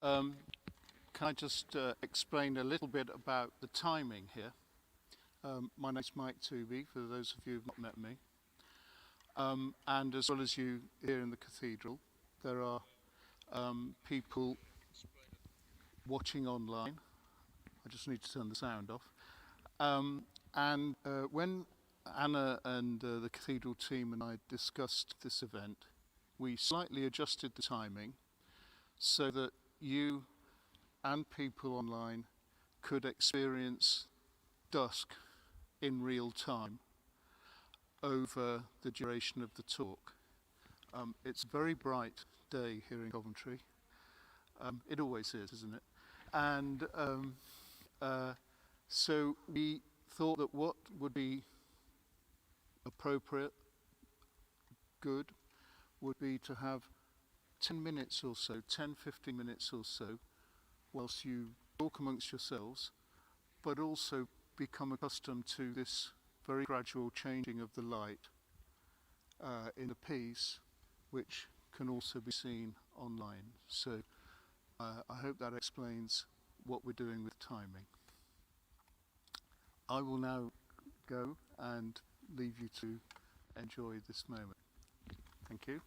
Um, can I just explain a little bit about the timing here? My name is Mike Tooby, for those of you who've not met me. And as well as you here in the cathedral, there are people watching online. I just need to turn the sound off. And when Anna and the cathedral team and I discussed this event, we slightly adjusted the timing so that you and people online could experience dusk in real time over the duration of the talk. It's a very bright day here in Coventry. It always is, isn't it? And so we thought that what would be appropriate, good, would be to have 10 minutes or so, 10, 15 minutes or so, whilst you talk amongst yourselves, but also become accustomed to this very gradual changing of the light in the piece, which can also be seen online. So I hope that explains what we're doing with timing. I will now go and leave you to enjoy this moment. Thank you.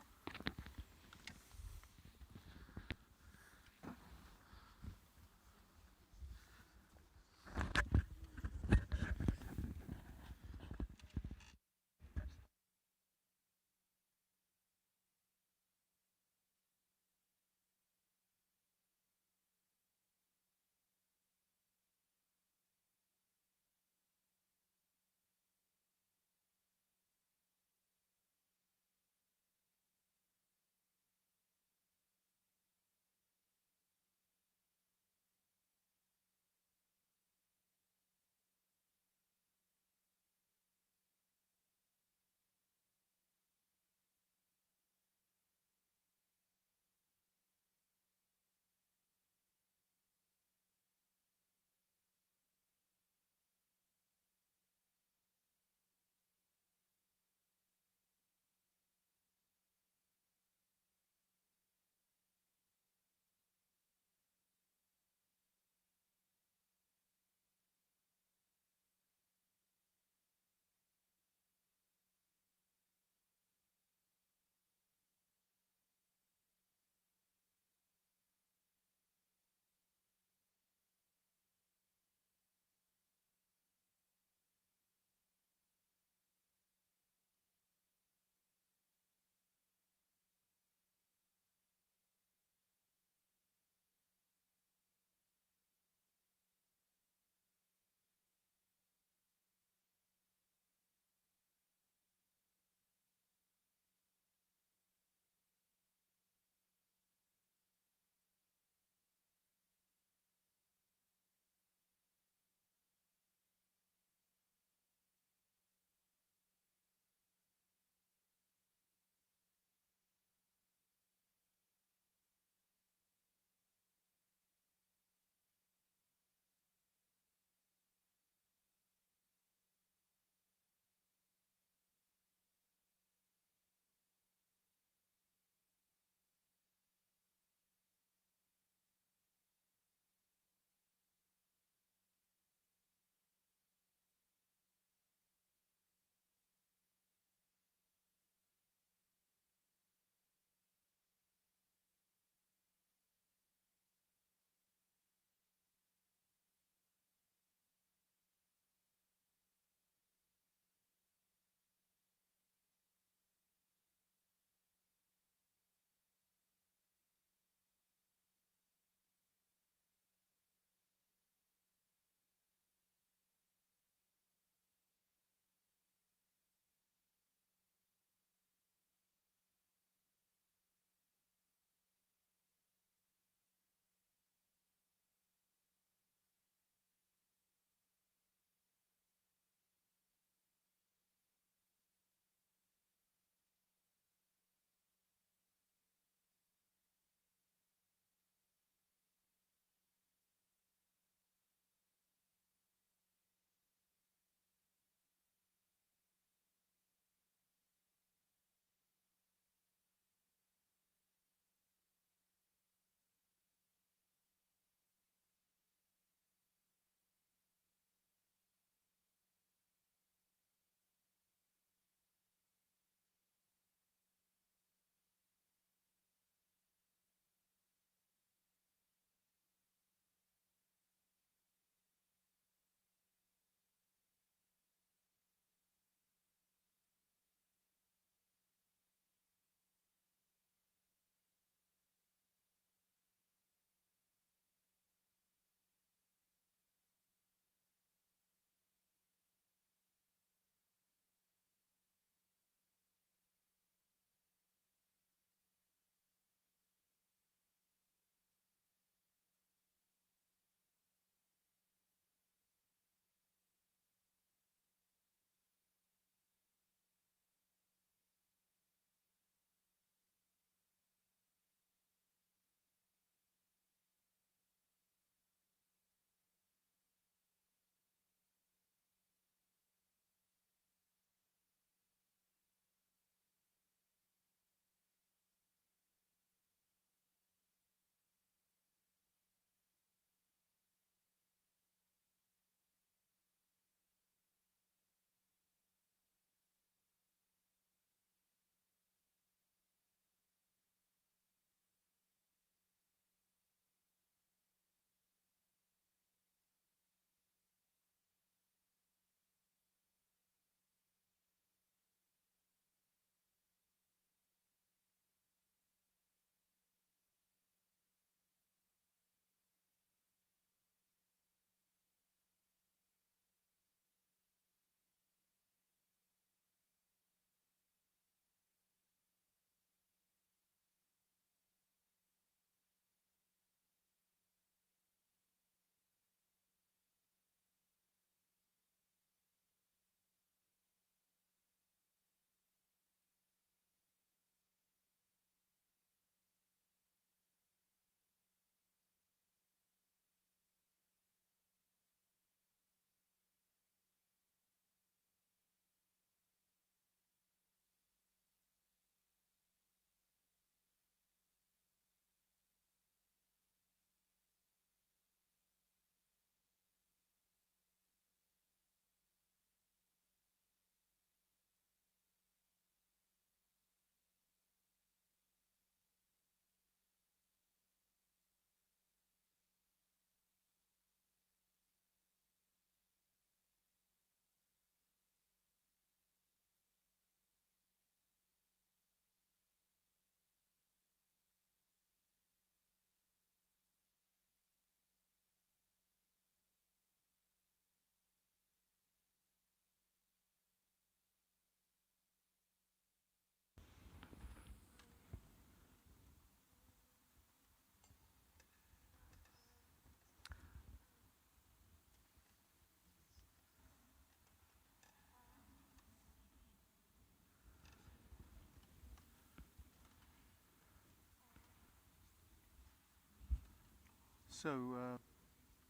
So,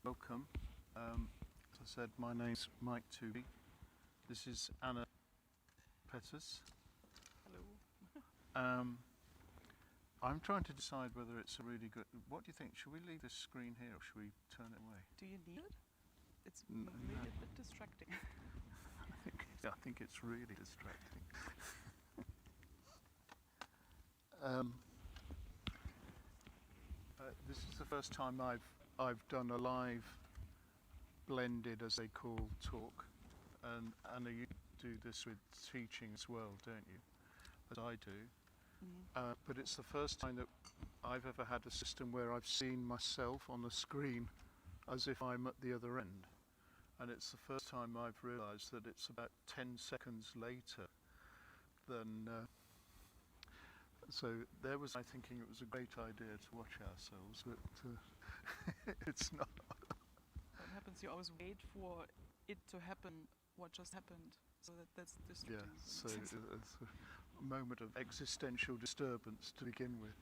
welcome. As I said, my name's Mike Tooby. This is Anna Pettis. Hello. I'm trying to decide whether it's a really good... What do you think? Should we leave this screen here or should we turn it away? Do you need it? It's No. maybe a bit distracting. I think it's really distracting. This is the first time I've done a live blended, as they call, talk. And Anna, you do this with teaching as well, don't you? As I do. But it's the first time that I've ever had a system where I've seen myself on the screen as if I'm at the other end. And it's the first time I've realised that it's about 10 seconds later than... so there was I thinking it was a great idea to watch ourselves, but it's not. What happens, you always wait for it to happen, what just happened. So that's distracting. Yeah, so it's a moment of existential disturbance to begin with.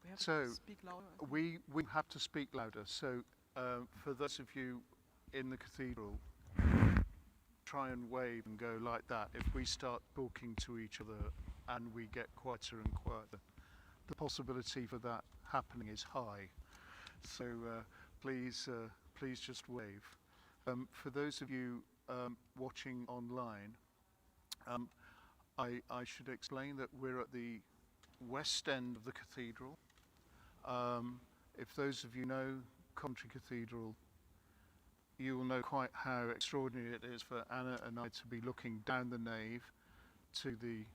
We have so to speak louder. we have to speak louder. So for those of you in the cathedral, try and wave and go like that. If we start talking to each other and we get quieter and quieter, the possibility for that happening is high. So please just wave. For those of you watching online, I should explain that we're at the west end of the cathedral. If those of you know Coventry Cathedral, you will know quite how extraordinary it is for Anna and I to be looking down the nave to the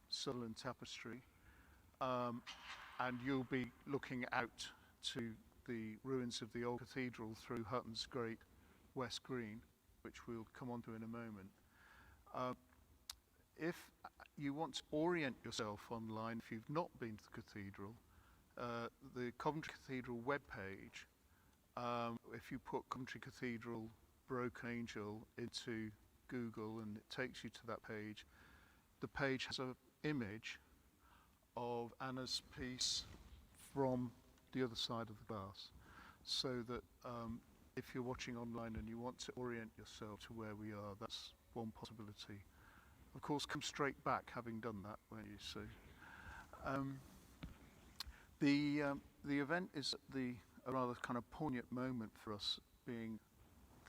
Sutherland tapestry, and you'll be looking out to the ruins of the old cathedral through Hutton's great West Green, which we'll come on to in a moment. If you want to orient yourself online, if you've not been to the cathedral, the Coventry Cathedral webpage, if you put Coventry Cathedral Broken Angel into Google and it takes you to that page, the page has an image of Anna's piece from the other side of the glass, so that if you're watching online and you want to orient yourself to where we are, that's one possibility. Of course, come straight back having done that, won't you? So the event is at a rather kind of poignant moment for us, being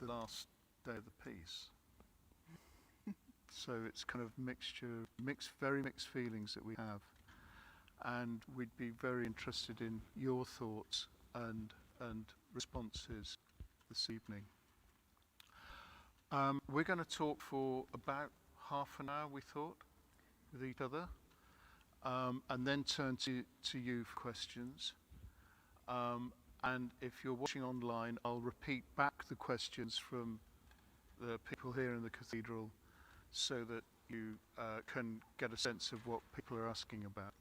the last day of the piece. So it's kind of very mixed feelings that we have, and we'd be very interested in your thoughts and responses this evening. We're going to talk for about half an hour, we thought, with each other, and then turn to you for questions. And if you're watching online, I'll repeat back the questions from the people here in the cathedral so that you can get a sense of what people are asking about.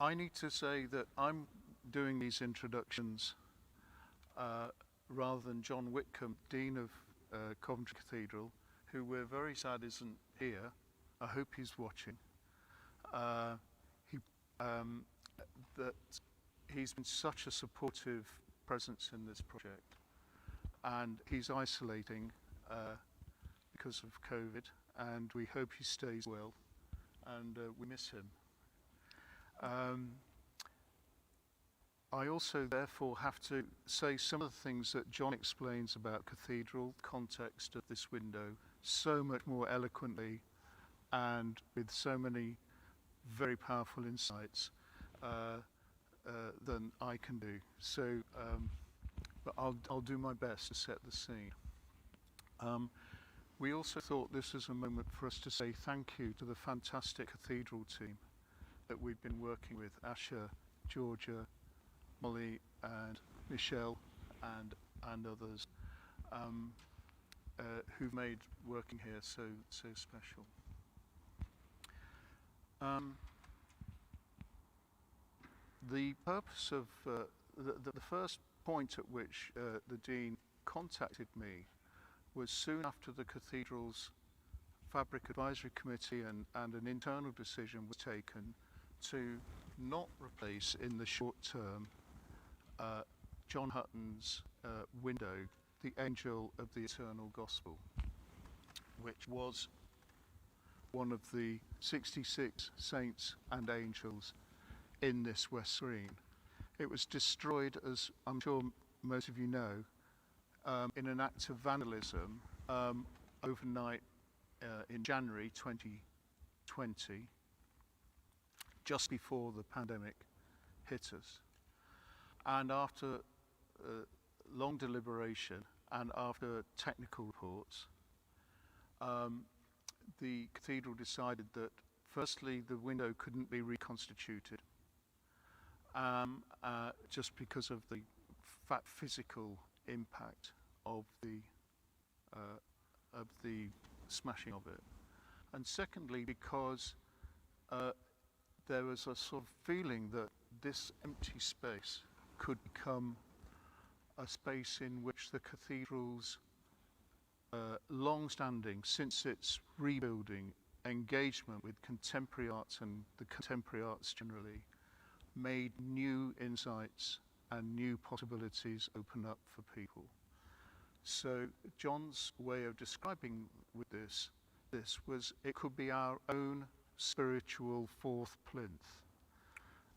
I need to say that I'm doing these introductions rather than John Whitcomb, Dean of Coventry Cathedral, who we're very sad isn't here. I hope he's watching. He's been such a supportive presence in this project, and he's isolating because of COVID, and we hope he stays well, and we miss him. I also therefore have to say some of the things that John explains about cathedral, context of this window, so much more eloquently and with so many very powerful insights than I can do. So, but I'll do my best to set the scene. We also thought this was a moment for us to say thank you to the fantastic cathedral team that we've been working with, Asha, Georgia, Molly and Michelle and others who've made working here so special. The purpose of the first point at which the Dean contacted me was soon after the Cathedral's Fabric Advisory Committee and an internal decision was taken to not replace in the short term John Hutton's window, The Angel of the Eternal Gospel, which was one of the 66 saints and angels in this west screen. It was destroyed, as I'm sure most of you know, in an act of vandalism overnight in January 2020, just before the pandemic hit us. And after long deliberation and after technical reports, the cathedral decided that firstly the window couldn't be reconstituted just because of the physical impact of the smashing of it, and secondly because there was a sort of feeling that this empty space could become a space in which the cathedral's long-standing, since its rebuilding, engagement with contemporary arts and the contemporary arts generally made new insights and new possibilities open up for people. So John's way of describing with this was it could be our own spiritual fourth plinth.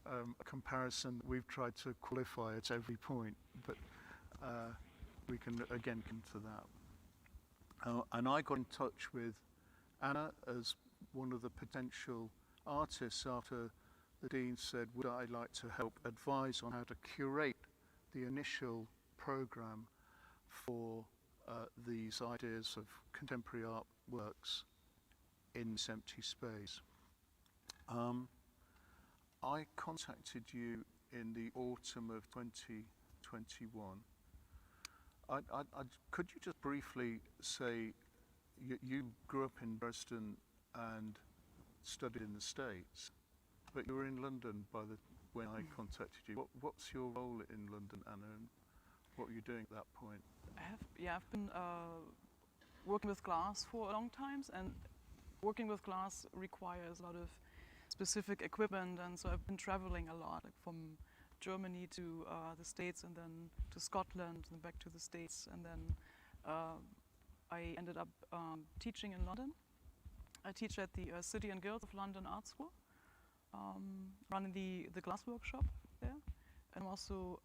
A comparison that we've tried to qualify at every point, but we can again come to that. And I got in touch with Anna as one of the potential artists after the Dean said, would I like to help advise on how to curate the initial programme for these ideas of contemporary art works in this empty space. I contacted you in the autumn of 2021. Could you just briefly say, you grew up in Dresden and studied in the States, but you were in London when I contacted you. What's your role in London, Anna, and what were you doing at that point? I've been working with glass for a long time, and working with glass requires a lot of specific equipment, and so I've been traveling a lot, like from Germany to the States, and then to Scotland, and back to the States, and then I ended up teaching in London. I teach at the City and Guilds of London Art School, running the glass workshop there, and I'm also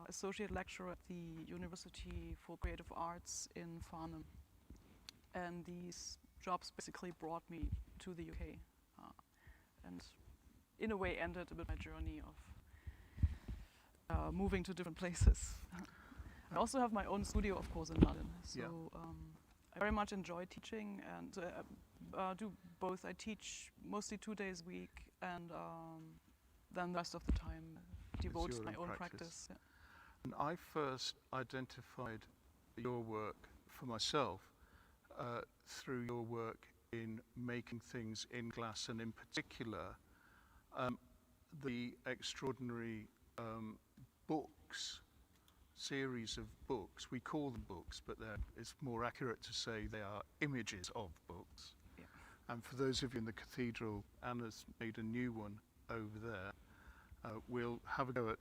associate lecturer at the University for Creative Arts in Farnham. And these jobs basically brought me to the UK, and in a way ended a bit my journey of moving to different places. I also have my own studio, of course, in London. So I very much enjoy teaching and do both. I teach mostly 2 days a week, and then the rest of the time devote to my own practice. Yeah. And I first identified your work for myself through your work in making things in glass, and in particular the extraordinary books, series of books. We call them books, but it's more accurate to say they are images of books. Yeah. And for those of you in the cathedral, Anna's made a new one over there. We'll have a go at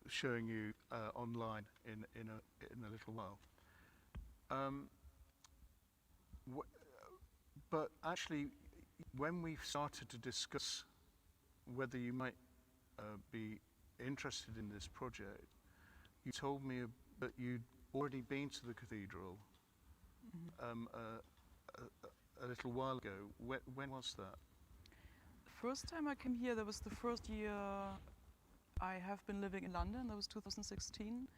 showing you online in a little while. But actually, when we started to discuss whether you might be interested in this project, you told me that you'd already been to the cathedral a little while ago. When was that? The first time I came here, that was the first year I have been living in London. That was 2016.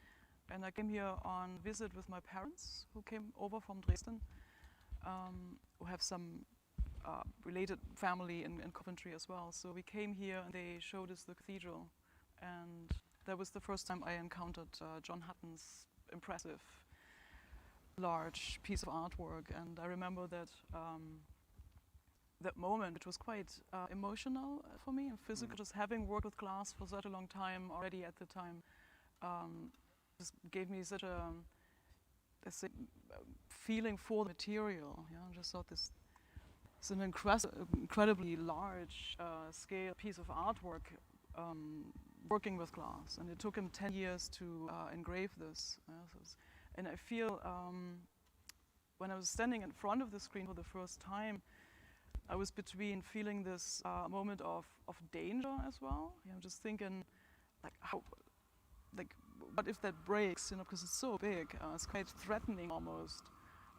And I came here on visit with my parents, who came over from Dresden, who have some related family in Coventry as well. So we came here and they showed us the cathedral. And that was the first time I encountered John Hutton's impressive, large piece of artwork. And I remember that that moment, which was quite emotional for me and physical. Just having worked with glass for such a long time already at the time, just gave me such a feeling for the material. Yeah, I just thought this it's an incredibly large scale piece of artwork working with glass, and it took him 10 years to engrave this. And I feel when I was standing in front of the screen for the first time, I was between feeling this moment of danger as well. You know, just thinking, like, what if that breaks? You know, because it's so big, it's quite threatening almost.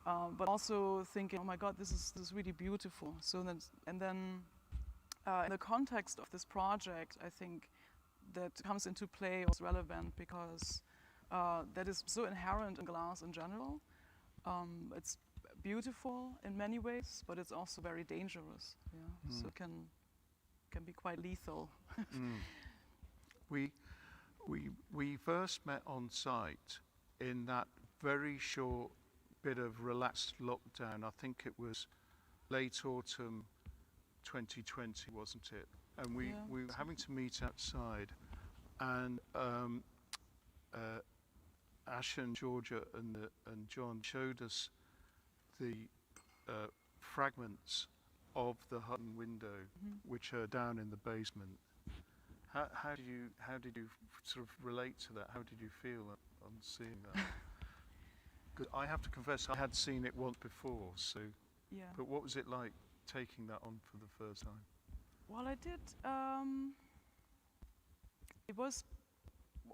But also thinking, oh my God, this is really beautiful. So then, in the context of this project, I think that comes into play was relevant because that is so inherent in glass in general. It's beautiful in many ways, but it's also very dangerous. Yeah, so it can be quite lethal. We first met on site in that very short bit of relaxed lockdown. I think it was late autumn 2020, wasn't it? And we were having to meet outside, and Ash and Georgia and John showed us the fragments of the Hutton window, which are down in the basement. How did you sort of relate to that? How did you feel on seeing that? 'Cause I have to confess, I had seen it once before. So, Yeah. but what was it like taking that on for the first time? Well, I did. It was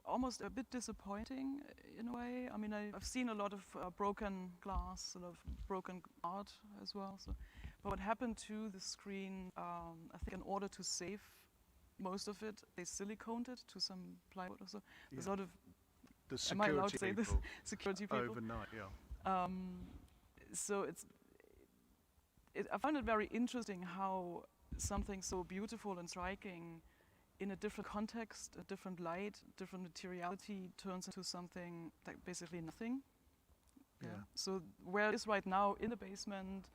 almost a bit disappointing in a way. I mean, I've seen a lot of broken glass, a lot of broken art as well. So, but what happened to the screen? I think in order to save most of it, they siliconed it to some plywood or so. There's a lot of The am I allowed to say security this? people Security people. overnight, yeah. So I found it very interesting how something so beautiful and striking in a different context, a different light, different materiality turns into something like basically nothing. Yeah. So where it is right now in the basement,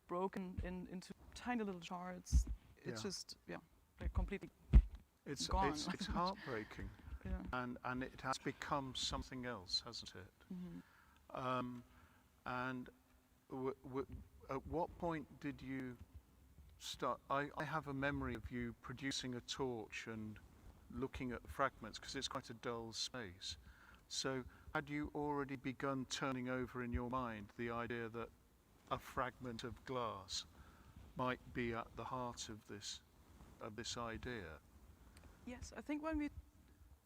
broken into tiny little shards. It's just like completely It's gone. it's heartbreaking, Yeah. and it has become something else, hasn't it? And at what point did you start? I have a memory of you producing a torch and looking at the fragments because it's quite a dull space. So had you already begun turning over in your mind the idea that a fragment of glass might be at the heart of this idea? Yes, I think when we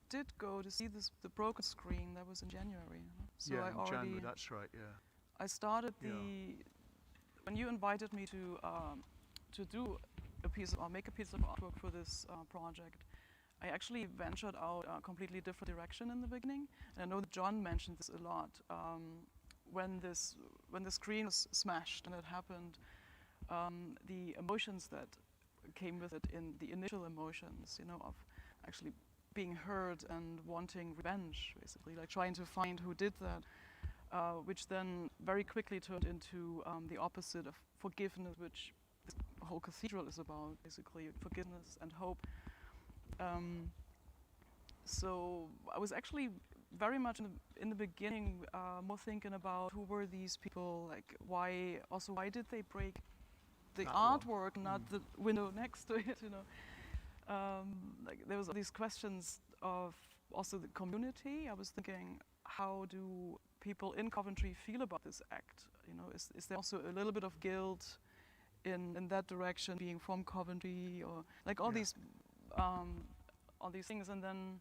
did go to see the broken screen, that was in January. So yeah, I in already January, that's right, yeah. I started when you invited me to do make a piece of artwork for this project. I actually ventured out a completely different direction in the beginning, and I know that John mentioned this a lot. When the screen was smashed and it happened, the emotions that came with it, in the initial emotions, of actually being hurt and wanting revenge, basically, like trying to find who did that, which then very quickly turned into the opposite of forgiveness, which this whole cathedral is about, basically, forgiveness and hope. So I was actually very much in the beginning more thinking about who were these people, like why did they break the that artwork, not the window next to it, like there was all these questions of also the community. I was thinking, how do people in Coventry feel about this act? Is there also a little bit of guilt in that direction, being from Coventry, or like all these things, and then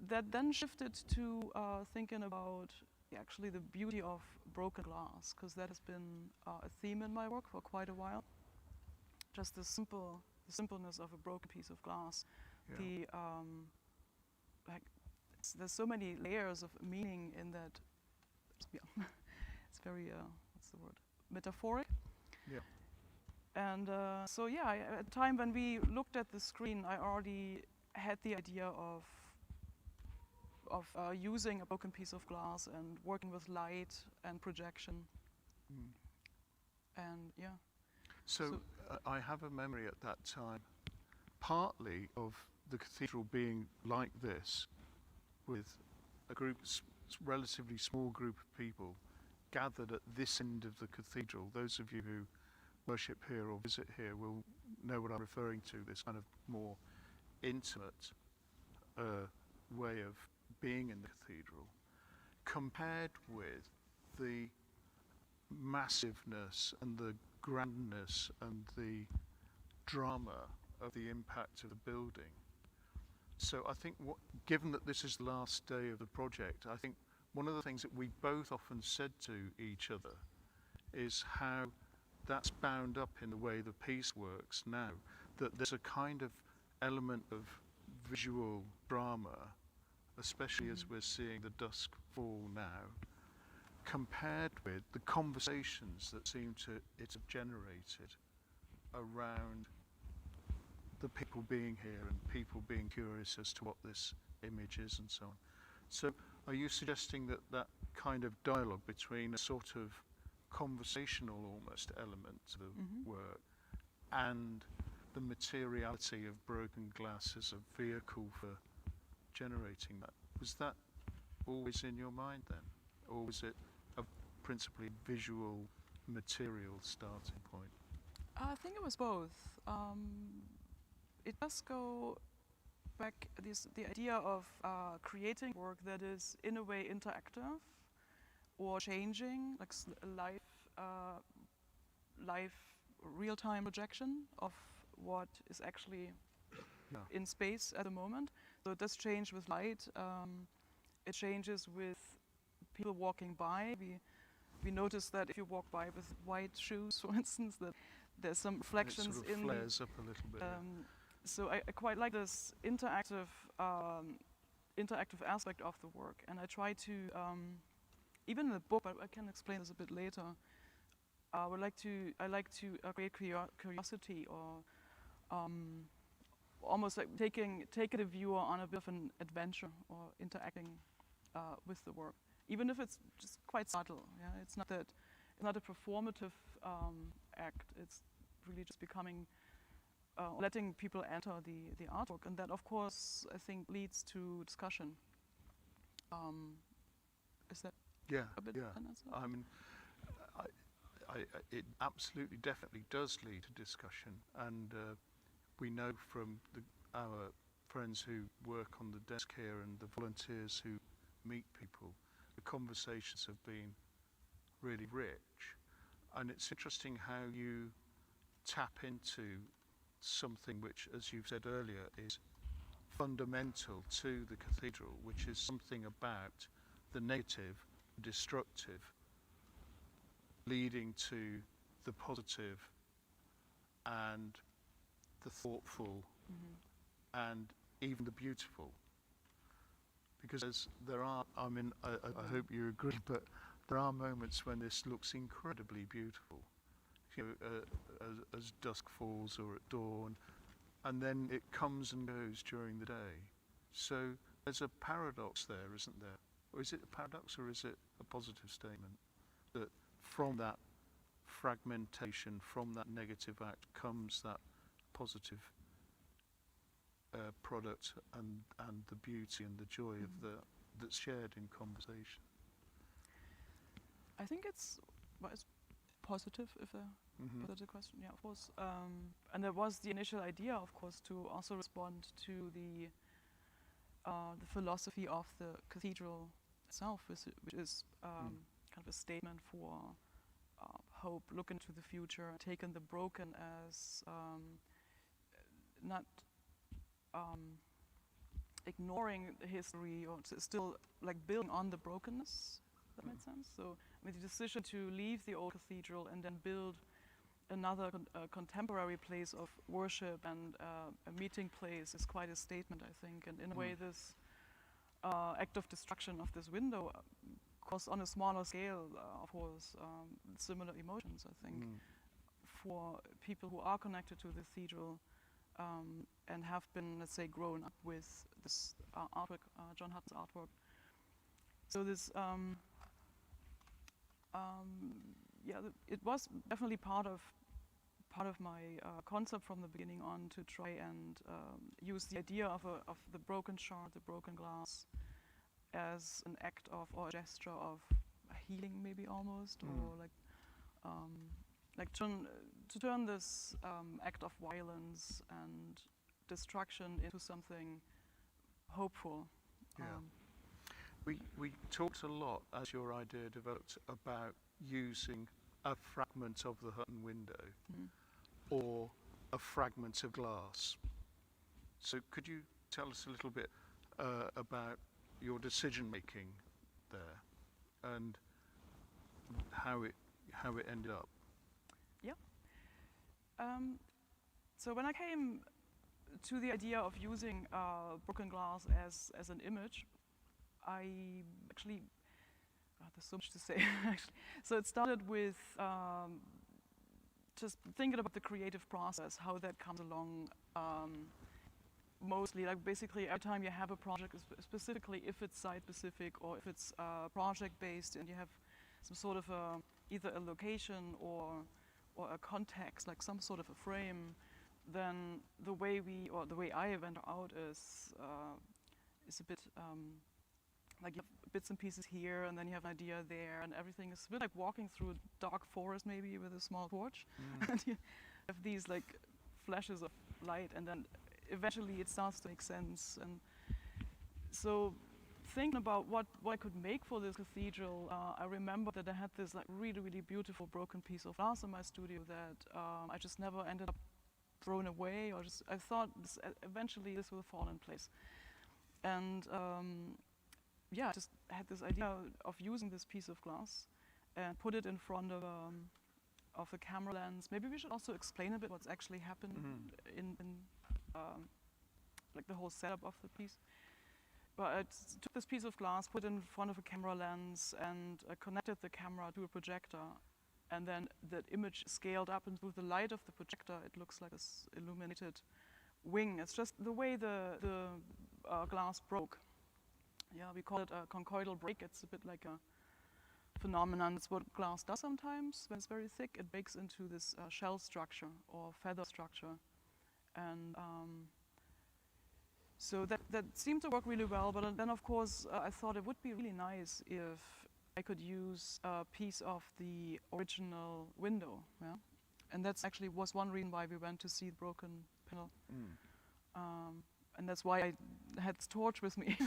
that then shifted to thinking about actually the beauty of broken glass, because that has been a theme in my work for quite a while. Just the simpleness of a broken piece of glass. Yeah. There's so many layers of meaning in that. Yeah. It's very what's the word? Metaphoric. Yeah. And at the time when we looked at the screen, I already had the idea of using a broken piece of glass and working with light and projection. And So I have a memory at that time, partly of the cathedral being like this, with a relatively small group of people gathered at this end of the cathedral. Those of you who worship here or visit here will know what I'm referring to, this kind of more intimate way of being in the cathedral, compared with the massiveness and the grandness and the drama of the impact of the building. So I think, given that this is the last day of the project, I think one of the things that we both often said to each other is how that's bound up in the way the piece works now, that there's a kind of element of visual drama, especially as we're seeing the dusk fall now, compared with the conversations that seem to it have generated around the people being here and people being curious as to what this image is and so on. So are you suggesting that that kind of dialogue between a sort of conversational almost element to the work and the materiality of broken glass as a vehicle for generating that, was that always in your mind then? Or was it a principally visual material starting point? I think it was both. It does go back the idea of creating work that is in a way interactive or changing, like live real-time projection of what is actually in space at the moment. So it does change with light. It changes with people walking by. We notice that if you walk by with white shoes, for instance, that there's some reflections it sort of in flares up a little bit. So I quite like this interactive aspect of the work, and I try to, even in the book, but I can explain this a bit later. I like to create curiosity, or almost like taking the viewer on a bit of an adventure, or interacting with the work, even if it's just quite subtle. Yeah, it's not a performative act. It's really just becoming. Letting people enter the artwork, and that, of course, I think leads to discussion. Is that a bit an answer? I mean, it absolutely, definitely does lead to discussion, and we know from our friends who work on the desk here and the volunteers who meet people, the conversations have been really rich, and it's interesting how you tap into something which, as you've said earlier, is fundamental to the cathedral, which is something about the negative, destructive, leading to the positive and the thoughtful and even the beautiful. Because there are, I mean, I hope you agree, but there are moments when this looks incredibly beautiful. You know, as dusk falls or at dawn, and then it comes and goes during the day. So there's a paradox there, isn't there? Or is it a paradox, or is it a positive statement? That from that fragmentation, from that negative act, comes that positive product and the beauty and the joy of that's shared in conversation. I think it's positive, if that's a question. Yeah, of course. And there was the initial idea, of course, to also respond to the philosophy of the cathedral itself, which is kind of a statement for hope, look into the future, taking the broken as not ignoring the history, or still like building on the brokenness. That makes sense. So, I mean, the decision to leave the old cathedral and then build another contemporary place of worship and a meeting place is quite a statement, I think. And in a way, this act of destruction of this window caused on a smaller scale, of course, similar emotions, I think, for people who are connected to the cathedral and have been, let's say, grown up with this artwork, John Hutton's artwork. So this, it was definitely part of my concept from the beginning on, to try and use the idea of the broken shard, the broken glass, as an act of, or a gesture of healing maybe almost, or like to turn this act of violence and destruction into something hopeful. Yeah. We talked a lot, as your idea developed, about using a fragment of the Hutton window or a fragment of glass. So could you tell us a little bit about your decision making there and how it ended up? Yeah. So when I came to the idea of using broken glass as an image, I actually, there's so much to say actually. So it started with just thinking about the creative process, how that comes along. Mostly, like basically every time you have a project, specifically if it's site-specific or if it's project-based and you have some sort of either a location or a context, like some sort of a frame, then the way I went out is a bit like you have bits and pieces here, and then you have an idea there, and everything is a bit like walking through a dark forest maybe with a small torch, and you have these like flashes of light, and then eventually it starts to make sense. And so thinking about what I could make for this cathedral, I remember that I had this like really beautiful broken piece of glass in my studio that I just never ended up thrown away, or just I thought eventually this will fall in place. And yeah, I just had this idea of using this piece of glass and put it in front of a camera lens. Maybe we should also explain a bit what's actually happened in like the whole setup of the piece. But I took this piece of glass, put it in front of a camera lens, and connected the camera to a projector. And then the image scaled up, and with the light of the projector, it looks like this illuminated wing. It's just the way the glass broke. Yeah, we call it a conchoidal break. It's a bit like a phenomenon. It's what glass does sometimes. When it's very thick, it breaks into this shell structure or feather structure. And so that seemed to work really well. But then, of course, I thought it would be really nice if I could use a piece of the original window. Yeah? And that's actually was one reason why we went to see the broken panel. And that's why I had this torch with me.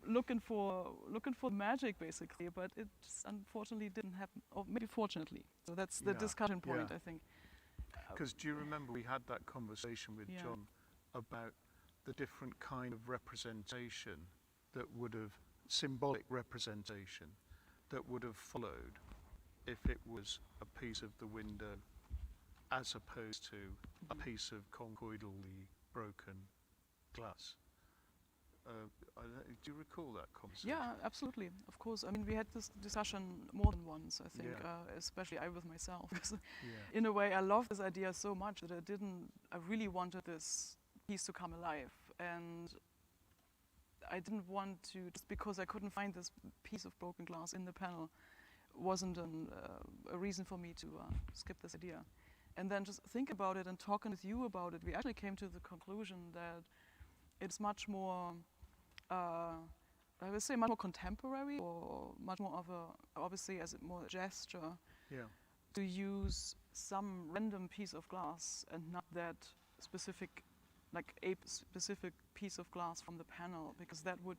looking for magic basically, but it just unfortunately didn't happen, or maybe fortunately. So that's the discussion point, I think. Because do you remember we had that conversation with John about the different kind of representation that would have, symbolic representation that would have followed if it was a piece of the window as opposed to a piece of conchoidally broken glass. Do you recall that conversation? Yeah, absolutely. Of course. I mean, we had this discussion more than once, I think, especially I with myself. Because in a way, I love this idea so much that I really wanted this piece to come alive. And I didn't want to, just because I couldn't find this piece of broken glass in the panel, wasn't a reason for me to skip this idea. And then just think about it and talking with you about it, we actually came to the conclusion that it's much more, I would say much more contemporary, or much more of a, obviously as a more gesture, to use some random piece of glass and not that specific, like a specific piece of glass from the panel, because that would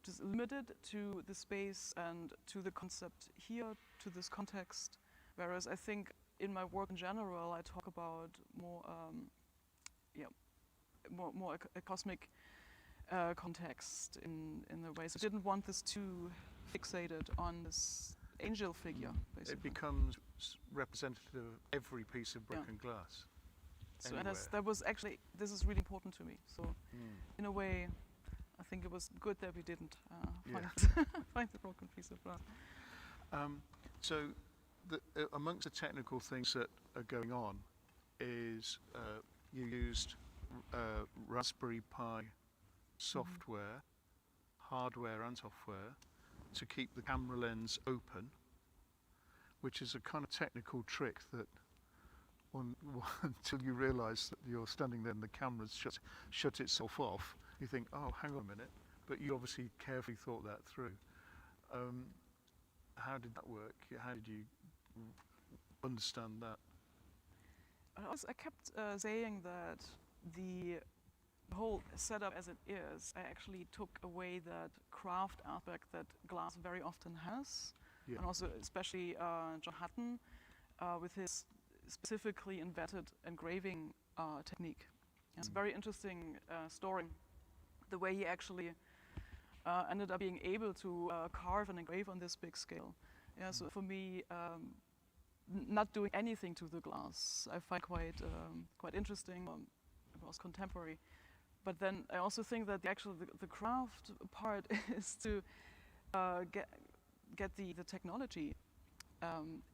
just limit it to the space and to the concept here, to this context. Whereas I think in my work in general, I talk about more, more a cosmic context in a way. So I didn't want this too fixated on this angel figure, basically. It becomes representative of every piece of broken glass. So that was actually, this is really important to me. So in a way, I think it was good that we didn't find the broken piece of glass. So amongst the technical things that are going on is you used Raspberry Pi software, hardware and software, to keep the camera lens open, which is a kind of technical trick that until you realise that you're standing there and the camera's shut itself off, you think, oh, hang on a minute, but you obviously carefully thought that through. how did that work? How did you understand that? I kept saying that the whole setup as it is, I actually took away that craft aspect that glass very often has, Yeah. and also especially John Hutton with his specifically invented engraving technique. It's a very interesting story, the way he actually ended up being able to carve and engrave on this big scale. Yeah, so for me, not doing anything to the glass, I find quite interesting. It was contemporary, but then I also think that the craft part is to get the technology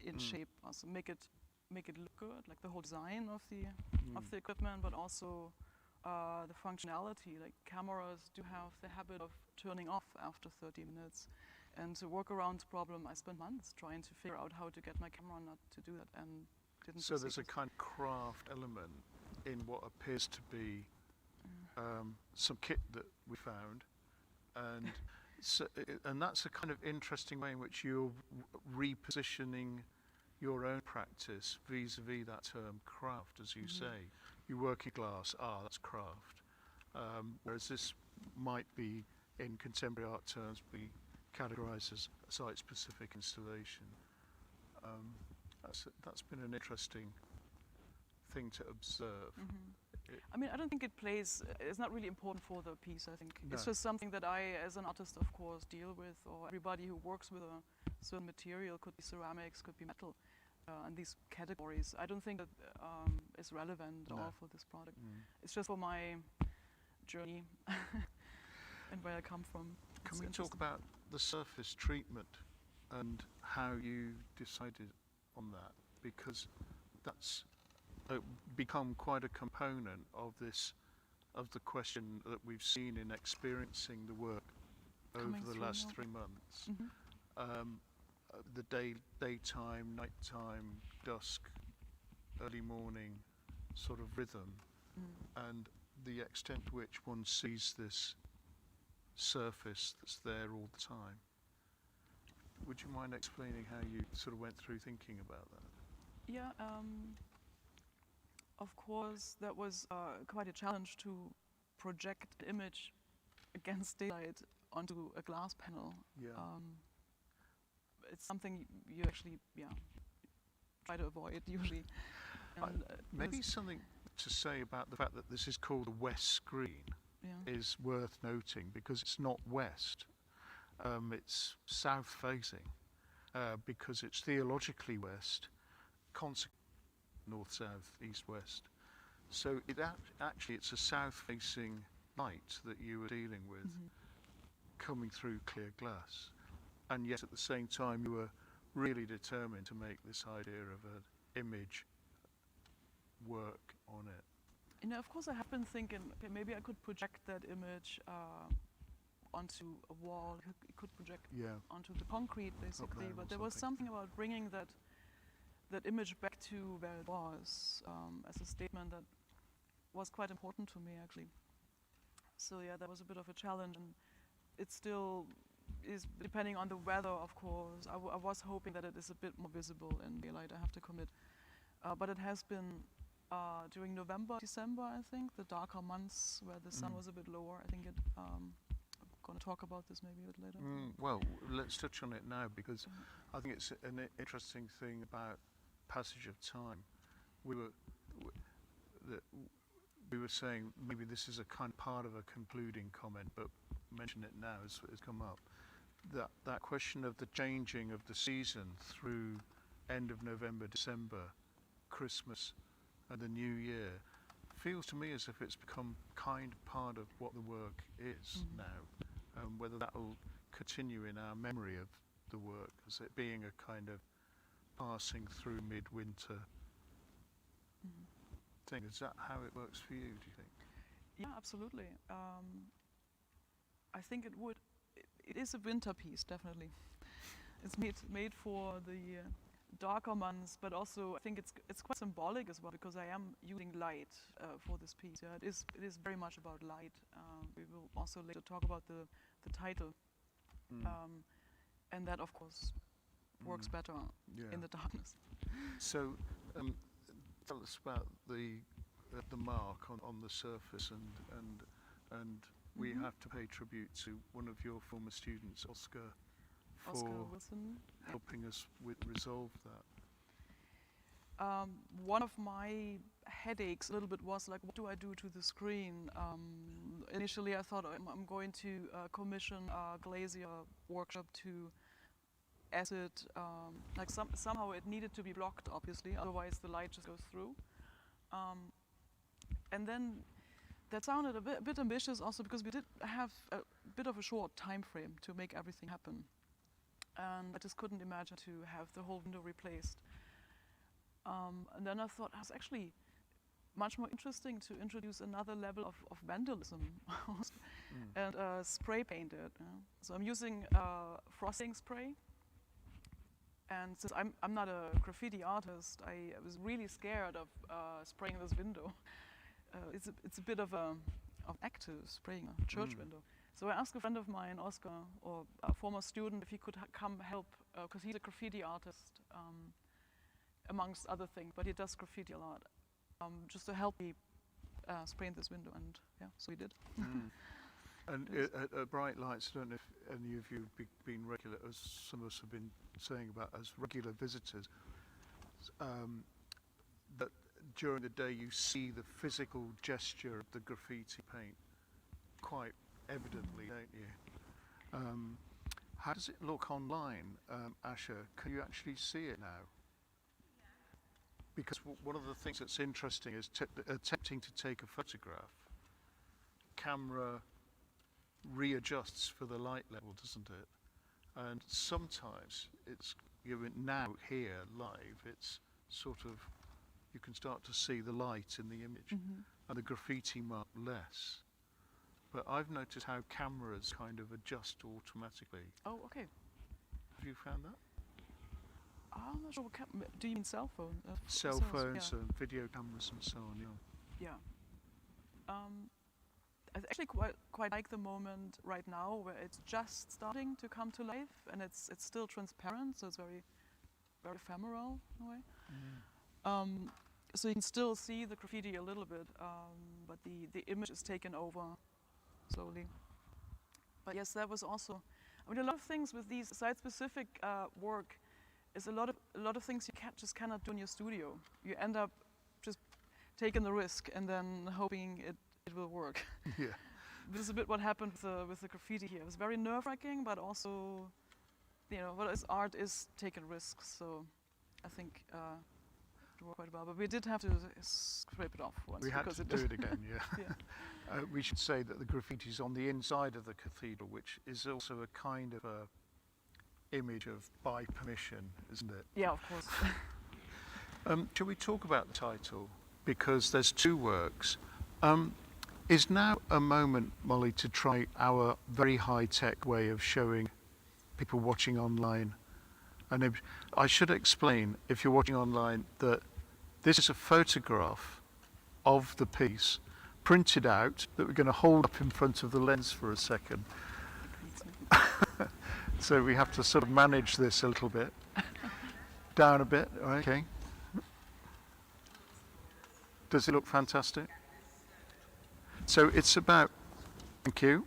in shape, also make it look good, like the whole design of the equipment, but also the functionality. Like cameras do have the habit of turning off after 30 minutes. And to work around the problem, I spent months trying to figure out how to get my camera not to do that, and didn't So succeed. there's a kind of craft element in what appears to be some kit that we found, and and that's a kind of interesting way in which you're repositioning your own practice vis-a-vis that term craft, as you say. You work in glass, that's craft. Whereas this might be, in contemporary art terms, be categorised as a site-specific installation. That's been an interesting thing to observe. I mean, I don't think it's not really important for the piece, I think. No. It's just something that I, as an artist, of course, deal with, or everybody who works with a certain material, could be ceramics, could be metal, and these categories. I don't think that is relevant at all for this product. It's just for my journey and where I come from. Can It's we talk about the surface treatment and how you decided on that? Because that's become quite a component of the question that we've seen in experiencing the work over the last 3 months. The daytime, nighttime, dusk, early morning sort of rhythm, and the extent to which one sees this surface that's there all the time. Would you mind explaining how you sort of went through thinking about that? Yeah, of course, that was quite a challenge to project the image against daylight onto a glass panel. Yeah. It's something you actually, try to avoid usually. And, maybe something to say about the fact that this is called the west screen is worth noting, because it's not west, it's south facing, because it's theologically west, north, south, east, west. So actually it's a south facing light that you were dealing with coming through clear glass, and yet at the same time you were really determined to make this idea of an image work on it. You know, of course, I have been thinking, okay, maybe I could project that image onto a wall. It could project onto the concrete, basically. But there was something about bringing that image back to where it was as a statement that was quite important to me, actually. So yeah, that was a bit of a challenge, and it still is, depending on the weather, of course. I was hoping that it is a bit more visible in daylight, I have to commit. But it has been during November, December, I think, the darker months where the sun was a bit lower. I think I'm going to talk about this maybe a bit later. Well, let's touch on it now, because I think it's an interesting thing about passage of time. We were saying maybe this is a kind of part of a concluding comment, but mention it now as it's come up. That question of the changing of the season through end of November, December, Christmas, and the New Year feels to me as if it's become kind of part of what the work is now. Whether that will continue in our memory of the work as it being a kind of passing through midwinter thing. Is that how it works for you, do you think? Yeah, absolutely. I think it would. It is a winter piece, definitely. It's made for the darker months, but also I think it's quite symbolic as well, because I am using light for this piece. Yeah, it is very much about light. We will also later talk about the title, and that of course works better Yeah. in the darkness. So, tell us about the mark on the surface, and we have to pay tribute to one of your former students, Oscar Wilson. helping us resolve that. One of my headaches a little bit was like, what do I do to the screen? Initially I thought I'm going to commission a glazier workshop to acid, like somehow it needed to be blocked, obviously, otherwise the light just goes through. And then that sounded a bit ambitious also because we did have a bit of a short time frame to make everything happen. And I just couldn't imagine to have the whole window replaced. And then I thought it was actually much more interesting to introduce another level of vandalism and spray paint it. So I'm using frosting spray. And since I'm not a graffiti artist, I was really scared of spraying this window. It's a bit of active spraying a church window. So I asked a friend of mine, Oscar, or a former student, if he could come help, because he's a graffiti artist, amongst other things, but he does graffiti a lot, just to help me spraying this window, and yeah, so he did. And at Bright Lights, I don't know if any of you have been regular, as some of us have been saying about, as regular visitors, that during the day you see the physical gesture of the graffiti paint quite evidently, don't you? How does it look online, Asha? Can you actually see it now? Because one of the things that's interesting is attempting to take a photograph, camera readjusts for the light level, doesn't it? And sometimes it's, now here live, it's sort of, you can start to see the light in the image and the graffiti mark less. But I've noticed how cameras kind of adjust automatically. Oh, okay. Have you found that? I'm not sure what do you mean cell phone? Cell phones and video cameras and so on, yeah. I actually quite like the moment right now where it's just starting to come to life and it's still transparent, so it's very, very ephemeral in a way. So you can still see the graffiti a little bit, but the image is taken over slowly. But yes, that was also, I mean, a lot of things with these site-specific work is a lot of things you just cannot do in your studio. You end up just taking the risk and then hoping it will work. Yeah. This is a bit what happened with the graffiti here. It was very nerve-wracking, but also, what is art is taking risks. So I think it worked quite well. But we did have to scrape it off once. We had to do it again, yeah. We should say that the graffiti is on the inside of the cathedral, which is also a kind of a image of by permission, isn't it? Yeah, of course. Shall we talk about the title? Because there's two works. Is now a moment, Molly, to try our very high-tech way of showing people watching online an image? I should explain, if you're watching online, that this is a photograph of the piece, printed out, that we're going to hold up in front of the lens for a second. So we have to sort of manage this a little bit. Down a bit, okay. Does it look fantastic? So it's about, thank you.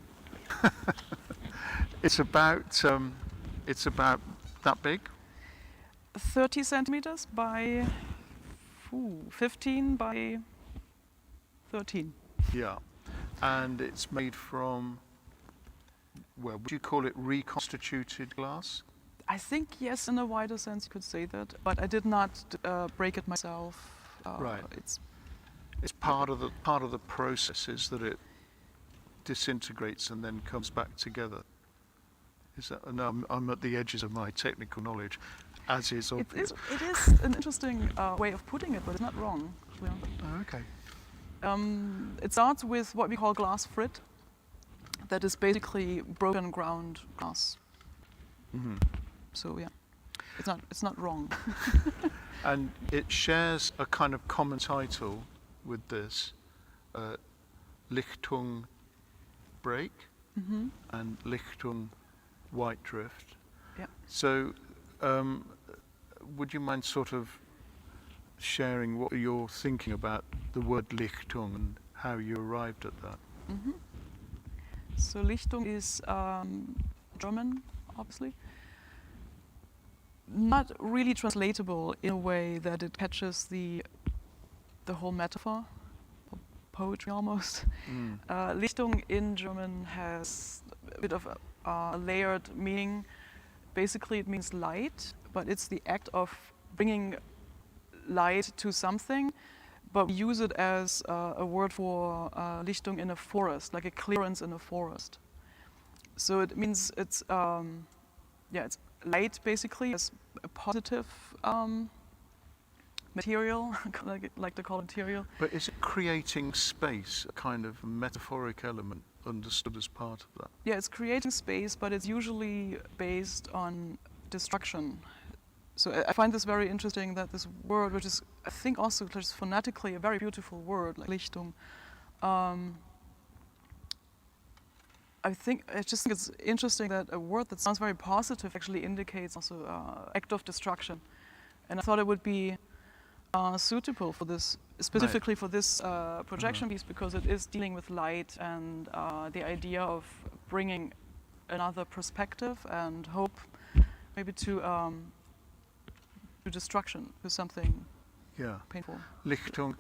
It's about that big. 30 centimeters by 15 by 13. Yeah, and it's made from, well, would you call it reconstituted glass? I think yes, in a wider sense you could say that, but I did not break it myself. Right. It's part of the process is that it disintegrates and then comes back together. Is that? And I'm at the edges of my technical knowledge, as is obvious. It is an interesting way of putting it, but it's not wrong. Yeah. Oh, okay. It starts with what we call glass frit. That is basically broken ground glass. Mm-hmm. So yeah, it's not wrong. And it shares a kind of common title with this, Lichtung break and Lichtung white drift. Yeah. So would you mind sort of sharing what you're thinking about the word Lichtung and how you arrived at that? Mhm. So Lichtung is German, obviously. Not really translatable in a way that it catches the whole metaphor, or poetry almost. Lichtung in German has a bit of a layered meaning. Basically, it means light, but it's the act of bringing light to something. But we use it as a word for Lichtung in a forest, like a clearance in a forest. So it means it's light basically as a positive material, like to call it material. But is it creating space, a kind of metaphoric element understood as part of that? Yeah, it's creating space, but it's usually based on destruction. So I find this very interesting that this word, which is, I think, also just phonetically a very beautiful word, like Lichtung. I just think it's interesting that a word that sounds very positive actually indicates also act of destruction. And I thought it would be suitable for this, specifically for this projection piece, because it is dealing with light and the idea of bringing another perspective and hope, maybe to destruction, to something painful. Lichtung.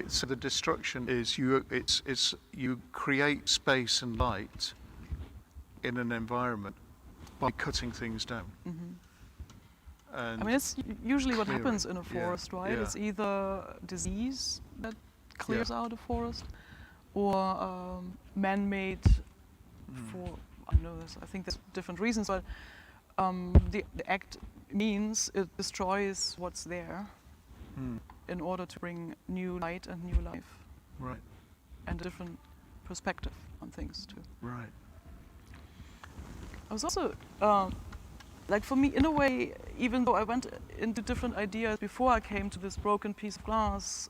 So the destruction is you create space and light in an environment by cutting things down. And I mean, it's usually what happens in a forest, right? Yeah. It's either disease that clears out a forest, or man-made. I think there's different reasons, but the act means it destroys what's there in order to bring new light and new life. Right. And a different perspective on things too. Right. I was also, like for me, in a way, even though I went into different ideas before I came to this broken piece of glass,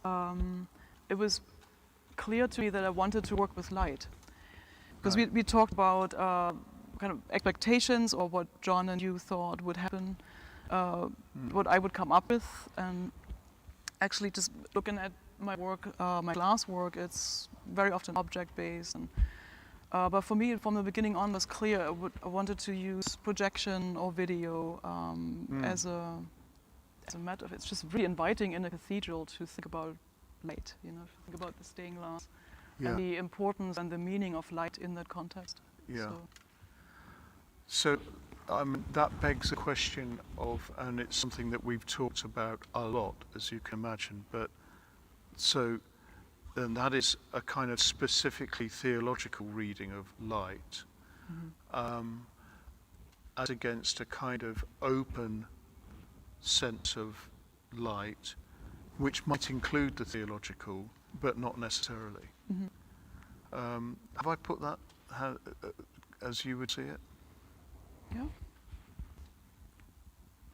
it was clear to me that I wanted to work with light. Because we talked about kind of expectations, or what John and you thought would happen, what I would come up with, and actually just looking at my work, my glass work, it's very often object-based. And but for me, from the beginning on, was clear I wanted to use projection or video as a matter of. It's just really inviting in a cathedral to think about light, think about the stained glass and the importance and the meaning of light in that context. Yeah. So that begs the question of, and it's something that we've talked about a lot, as you can imagine, but and that is a kind of specifically theological reading of light, as against a kind of open sense of light, which might include the theological, but not necessarily. Have I put that as you would see it? Yeah,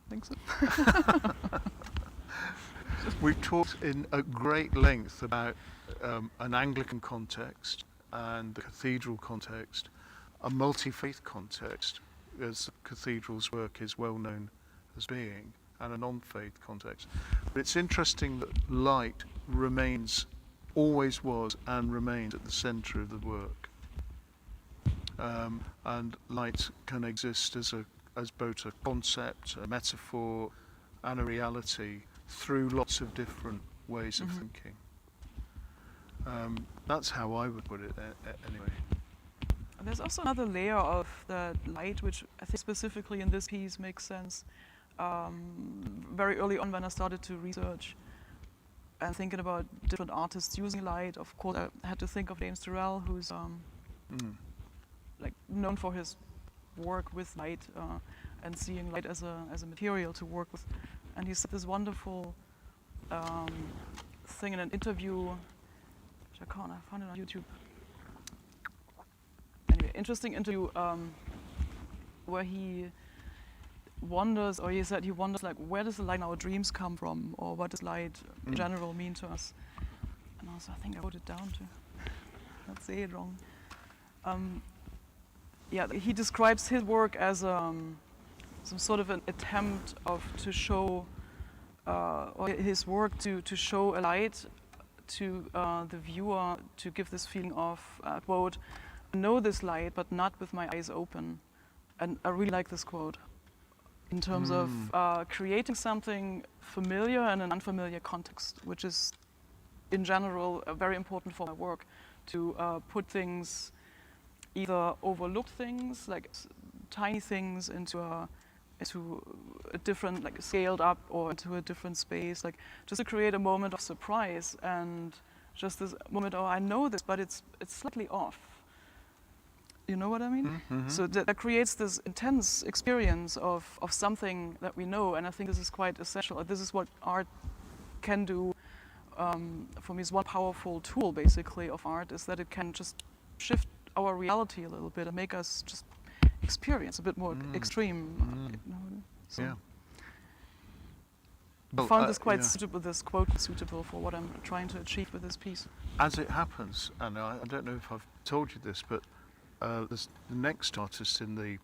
I think so. We've talked at great length about an Anglican context and the cathedral context, a multi-faith context, as the cathedral's work is well known as being, and a non-faith context. But it's interesting that light always was and remains at the centre of the work. And light can exist as both a concept, a metaphor, and a reality through lots of different ways of thinking. That's how I would put it anyway. There's also another layer of the light, which I think specifically in this piece makes sense. Very early on, when I started to research and thinking about different artists using light, of course I had to think of James Turrell, who's like known for his work with light and seeing light as a material to work with. And he said this wonderful thing in an interview, which I found it on YouTube. Anyway, interesting interview where he wonders, or he said he wonders, like, where does the light in our dreams come from, or what does light in general mean to us? And also, I think I wrote it down to not say it wrong. He describes his work as some sort of an attempt of to show or his work to show a light to the viewer, to give this feeling of quote, I know this light but not with my eyes open. And I really like this quote in terms of creating something familiar in an unfamiliar context, which is in general very important for my work, to put things, either overlook things like tiny things into a different, like scaled up, or into a different space, like just to create a moment of surprise and just this moment, oh, I know this, but it's slightly off. You know what I mean? Mm-hmm. So that creates this intense experience of something that we know, and I think this is quite essential. This is what art can do. For me, is one powerful tool, basically, of art, is that it can just shift our reality a little bit and make us just experience a bit more extreme. You know? So Yeah. I found this quite suitable, this quote suitable for what I'm trying to achieve with this piece. As it happens, and I don't know if I've told you this, but the next artist in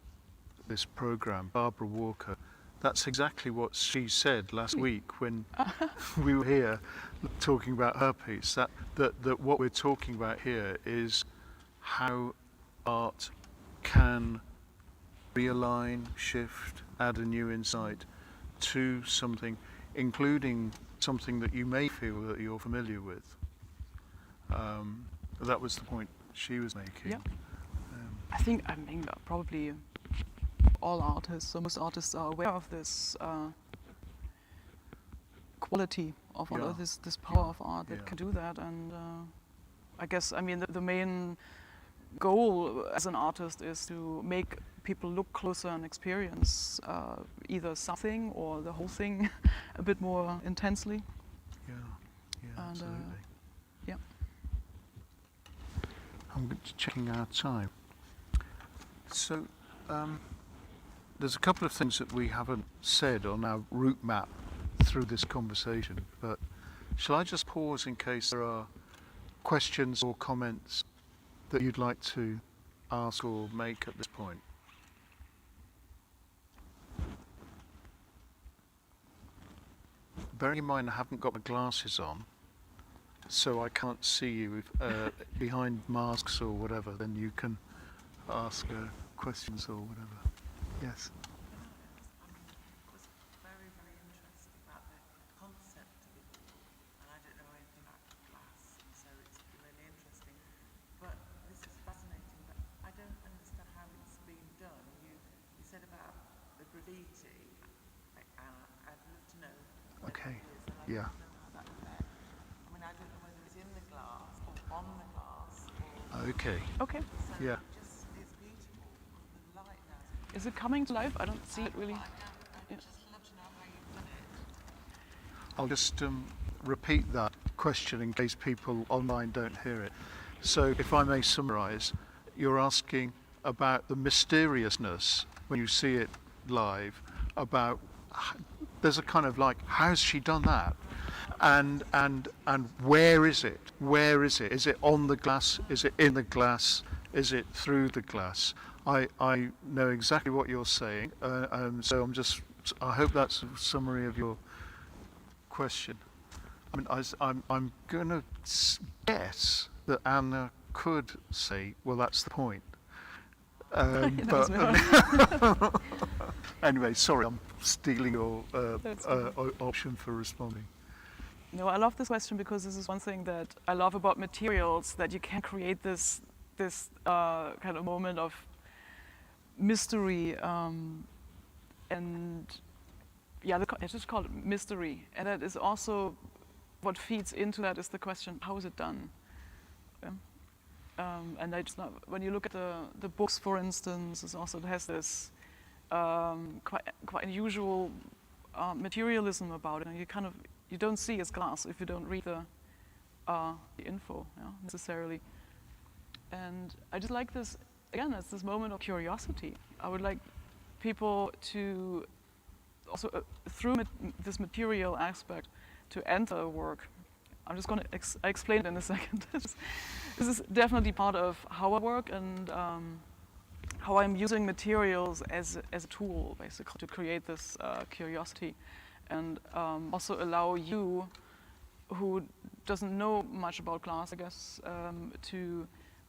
this program, Barbara Walker, that's exactly what she said last week when we were here talking about her piece. That what we're talking about here is how art can realign, shift, add a new insight to something, including something that you may feel that you're familiar with. That was the point she was making. Yeah. I think, probably all artists, or most artists, are aware of this quality of art, this power of art that can do that. And I guess, the main goal as an artist is to make people look closer and experience either something or the whole thing a bit more intensely. Yeah, And, absolutely. Yeah. I'm checking our time. So, there's a couple of things that we haven't said on our route map through this conversation, but shall I just pause in case there are questions or comments that you'd like to ask or make at this point? Bearing in mind I haven't got my glasses on, so I can't see you behind masks or whatever, then you can ask questions or whatever. Yes. I was very, very interested about the concept of it all, and I don't know anything about class, and so it's really interesting. But this is fascinating, but I don't understand how it's being done. You said about the graffiti, and I'd love to know what Okay. it is, and I'd Yeah. love to know how that affects. I don't know whether it's in the glass or on the glass, or Okay. Okay. so Yeah. it's beautiful. The light now. Is it coming to life? I don't see it really. I'd just love to know how you've done it. I'll just repeat that question in case people online don't hear it. So if I may summarise, you're asking about the mysteriousness when you see it live, about there's a kind of like, how's she done that? And where is it? Where is it? Is it on the glass? Is it in the glass? Is it through the glass? I know exactly what you're saying, so I hope that's a summary of your question. I'm going to guess that Anna could say, well, that's the point. But anyway, sorry, I'm stealing your option for responding. No, I love this question because this is one thing that I love about materials, that you can create this kind of moment of mystery, and yeah, it's just called mystery, and that is also what feeds into that is the question, how is it done? And when you look at the books, for instance, it has this quite unusual materialism about it, and you don't see as glass if you don't read the info necessarily. And I just like this, again, it's this moment of curiosity. I would like people to also, through this material aspect, to enter a work. I'm just going to explain it in a second. This is definitely part of how I work and how I'm using materials as a tool, basically, to create this curiosity, and also allow you, who doesn't know much about glass, I guess, to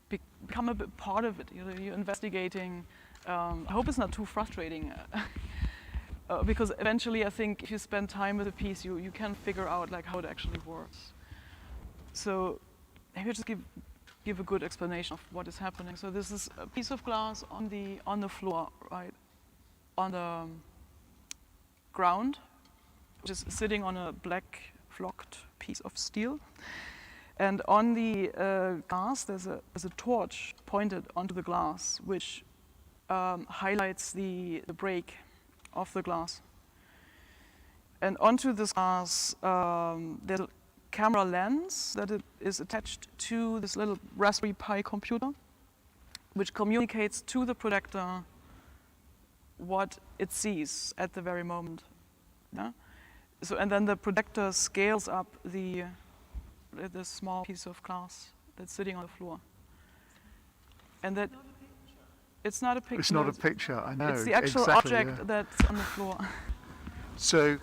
become a bit part of it. You're investigating. I hope it's not too frustrating, because eventually, I think if you spend time with a piece, you can figure out like how it actually works. So maybe I'll just give a good explanation of what is happening. So this is a piece of glass on the floor, right, on the ground, which is sitting on a black flocked piece of steel. And on the glass, there's a torch pointed onto the glass, which highlights the break of the glass. And onto this glass, there's a camera lens that is attached to this little Raspberry Pi computer, which communicates to the projector what it sees at the very moment. Yeah? So, and then the projector scales up the small piece of glass that's sitting on the floor. And that it's not a picture. It's not a picture, I know. It's the actual exactly, object yeah. that's on the floor. So,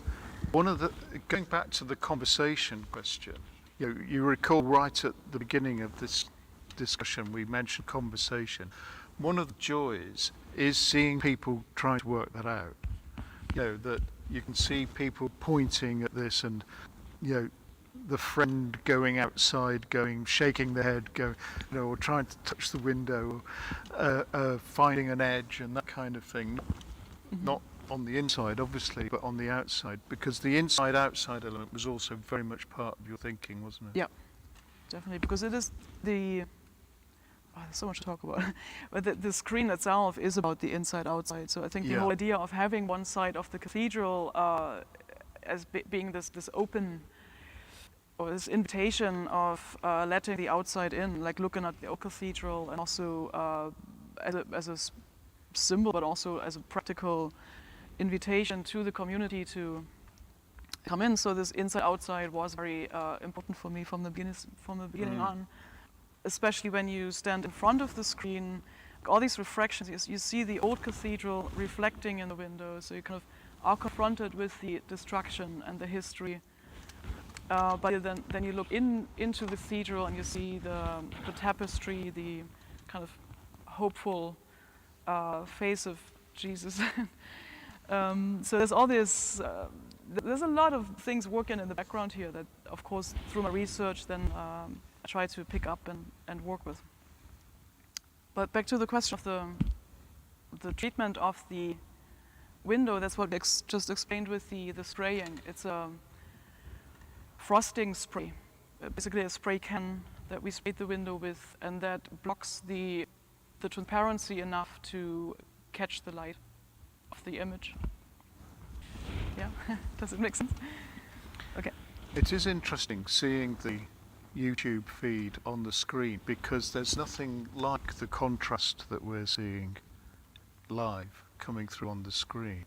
going back to the conversation question, you recall right at the beginning of this discussion we mentioned conversation. One of the joys is seeing people trying to work that out. That you can see people pointing at this, and the friend going outside, shaking their head, or trying to touch the window, finding an edge and that kind of thing. Mm-hmm. Not on the inside, obviously, but on the outside, because the inside-outside element was also very much part of your thinking, wasn't it? Yeah, definitely, because it is there's so much to talk about. But the screen itself is about the inside-outside. So I think the whole idea of having one side of the cathedral as being this open, or this invitation of letting the outside in, like looking at the old cathedral, and also as a symbol, but also as a practical invitation to the community to come in. So this inside-outside was very important for me from the beginning on. Especially when you stand in front of the screen, all these refractions, you see the old cathedral reflecting in the window, so you kind of are confronted with the destruction and the history. But then you look into the cathedral and you see the tapestry, the kind of hopeful face of Jesus. So there's all this, there's a lot of things working in the background here that, of course, through my research then I try to pick up and work with. But back to the question of the treatment of the window, that's what just explained with the spraying. It's a frosting spray, basically a spray can that we sprayed the window with, and that blocks the transparency enough to catch the light of the image. Yeah, does it make sense? Okay. It is interesting seeing the YouTube feed on the screen, because there's nothing like the contrast that we're seeing live coming through on the screen.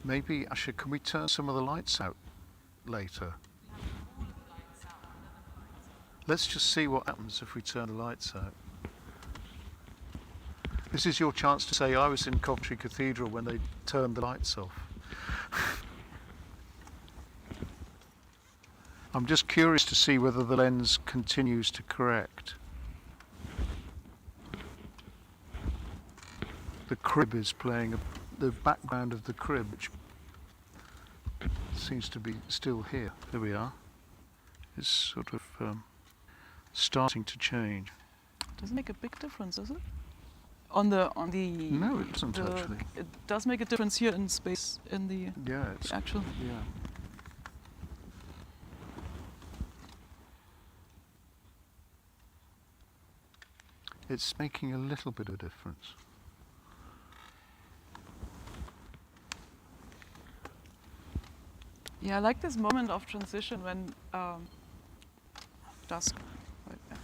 Maybe, Asha, can we turn some of the lights out later? Let's just see what happens if we turn the lights out. This is your chance to say, I was in Coventry Cathedral when they turned the lights off. I'm just curious to see whether the lens continues to correct. The crib is playing the background of the crib, which seems to be still here. There we are. It's sort of starting to change. Doesn't make a big difference, does it? On the No, it doesn't actually. It does make a difference here in space in the actual. Yeah. It's making a little bit of a difference. Yeah, I like this moment of transition when dusk, right, yeah.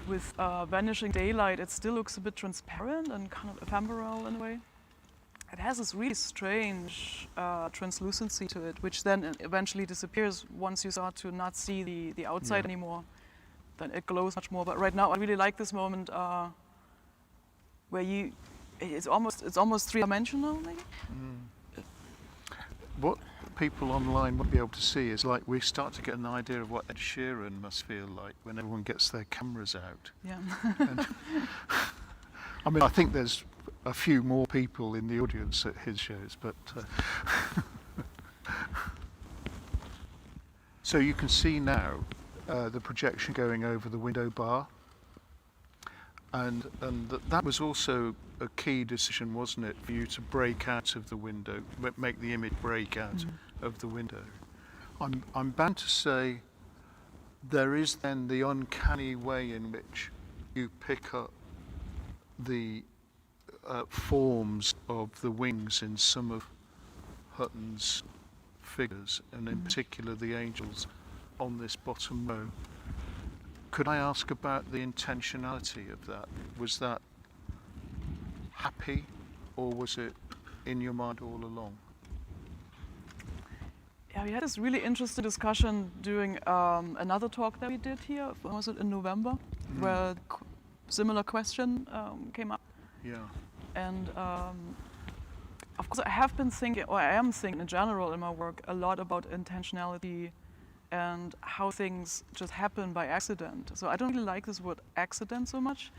With vanishing daylight, it still looks a bit transparent and kind of ephemeral in a way. It has this really strange translucency to it, which then eventually disappears once you start to not see the outside anymore. Then it glows much more. But right now, I really like this moment where it's almost three-dimensional, maybe. What people online won't be able to see is like we start to get an idea of what Ed Sheeran must feel like when everyone gets their cameras out. Yeah. And I mean, I think there's a few more people in the audience at his shows, but so you can see now the projection going over the window bar, and that was also a key decision, wasn't it, for you to break out of the window, make the image break out of the window. I'm bound to say there is then the uncanny way in which you pick up the forms of the wings in some of Hutton's figures, and in particular the angels on this bottom row. Could I ask about the intentionality of that? Was that happy, or was it in your mind all along? Yeah, we had this really interesting discussion during another talk that we did here. Was it in November, where similar question came up? Yeah. And of course, I have been thinking, or I am thinking in general in my work, a lot about intentionality and how things just happen by accident. So I don't really like this word accident so much.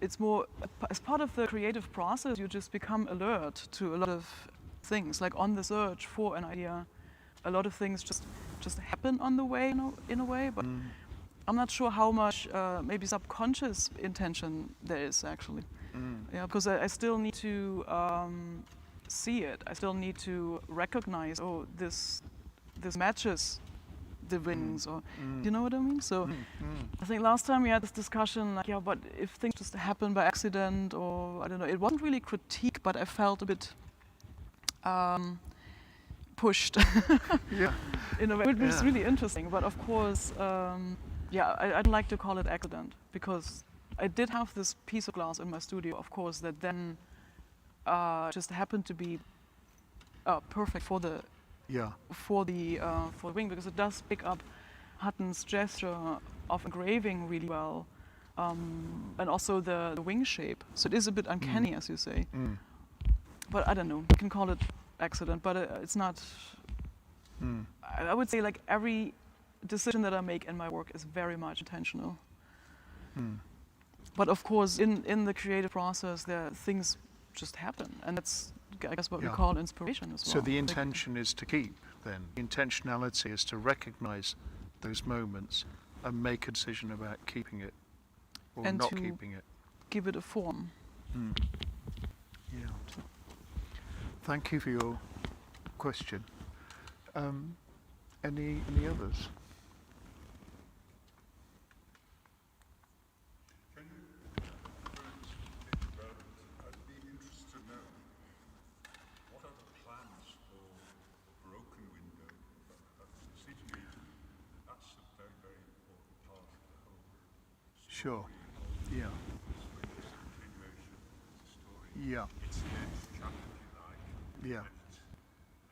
It's more, as part of the creative process, you just become alert to a lot of things. Like on the search for an idea, a lot of things just happen on the way, in a way. But I'm not sure how much maybe subconscious intention there is actually. Yeah, because I still need to see it. I still need to recognize, oh, this matches the wings, or you know what I mean? So I think last time we had this discussion, like, yeah, but if things just happen by accident, or I don't know, it wasn't really critique, but I felt a bit pushed Yeah. in a way, which is really interesting. But of course, yeah, I'd like to call it accident, because I did have this piece of glass in my studio, of course, that then just happened to be perfect for the wing, because it does pick up Hutton's gesture of engraving really well, and also the wing shape. So it is a bit uncanny, as you say. But I don't know. You can call it accident, but it's not. I would say like every decision that I make in my work is very much intentional. But of course, in the creative process, things just happen, and that's, I guess, what we call inspiration as well. So the intention is to keep, then. The intentionality is to recognize those moments and make a decision about keeping it or and not to keeping it. Give it a form. Yeah. Thank you for your question. Any others? Sure. Yeah. Yeah. It's the next chapter, if you like. Yeah.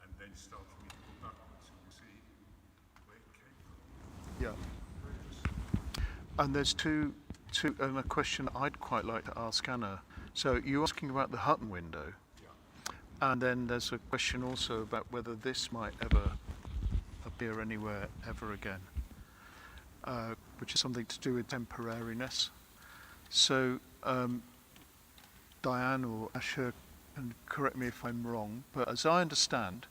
And then start to read the book backwards and see where it came from. Yeah. And there's two, and a question I'd quite like to ask Anna. So you're asking about the Hutton window. Yeah. And then there's a question also about whether this might ever appear anywhere ever again, which is something to do with temporariness. So Diane or Asher can correct me if I'm wrong, but as I understand,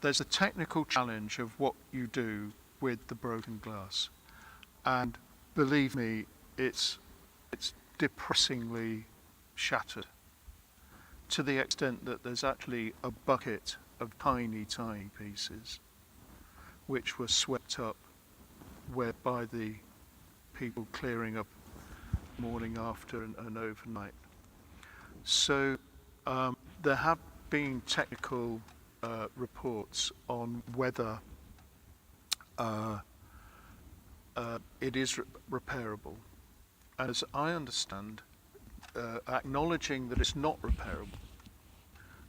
there's a technical challenge of what you do with the broken glass. And believe me, it's depressingly shattered, to the extent that there's actually a bucket of tiny, tiny pieces which were swept up by the people clearing up morning after and overnight. So there have been technical reports on whether it is repairable. As I understand, acknowledging that it's not repairable,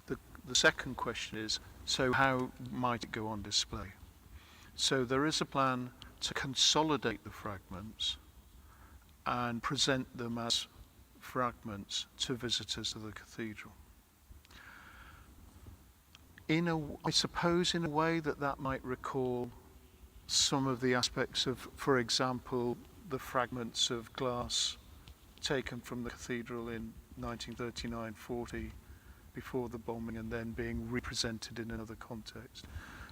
the second question is, so how might it go on display? So there is a plan to consolidate the fragments and present them as fragments to visitors of the cathedral. I suppose in a way that might recall some of the aspects of, for example, the fragments of glass taken from the cathedral in 1939-40 before the bombing and then being represented in another context.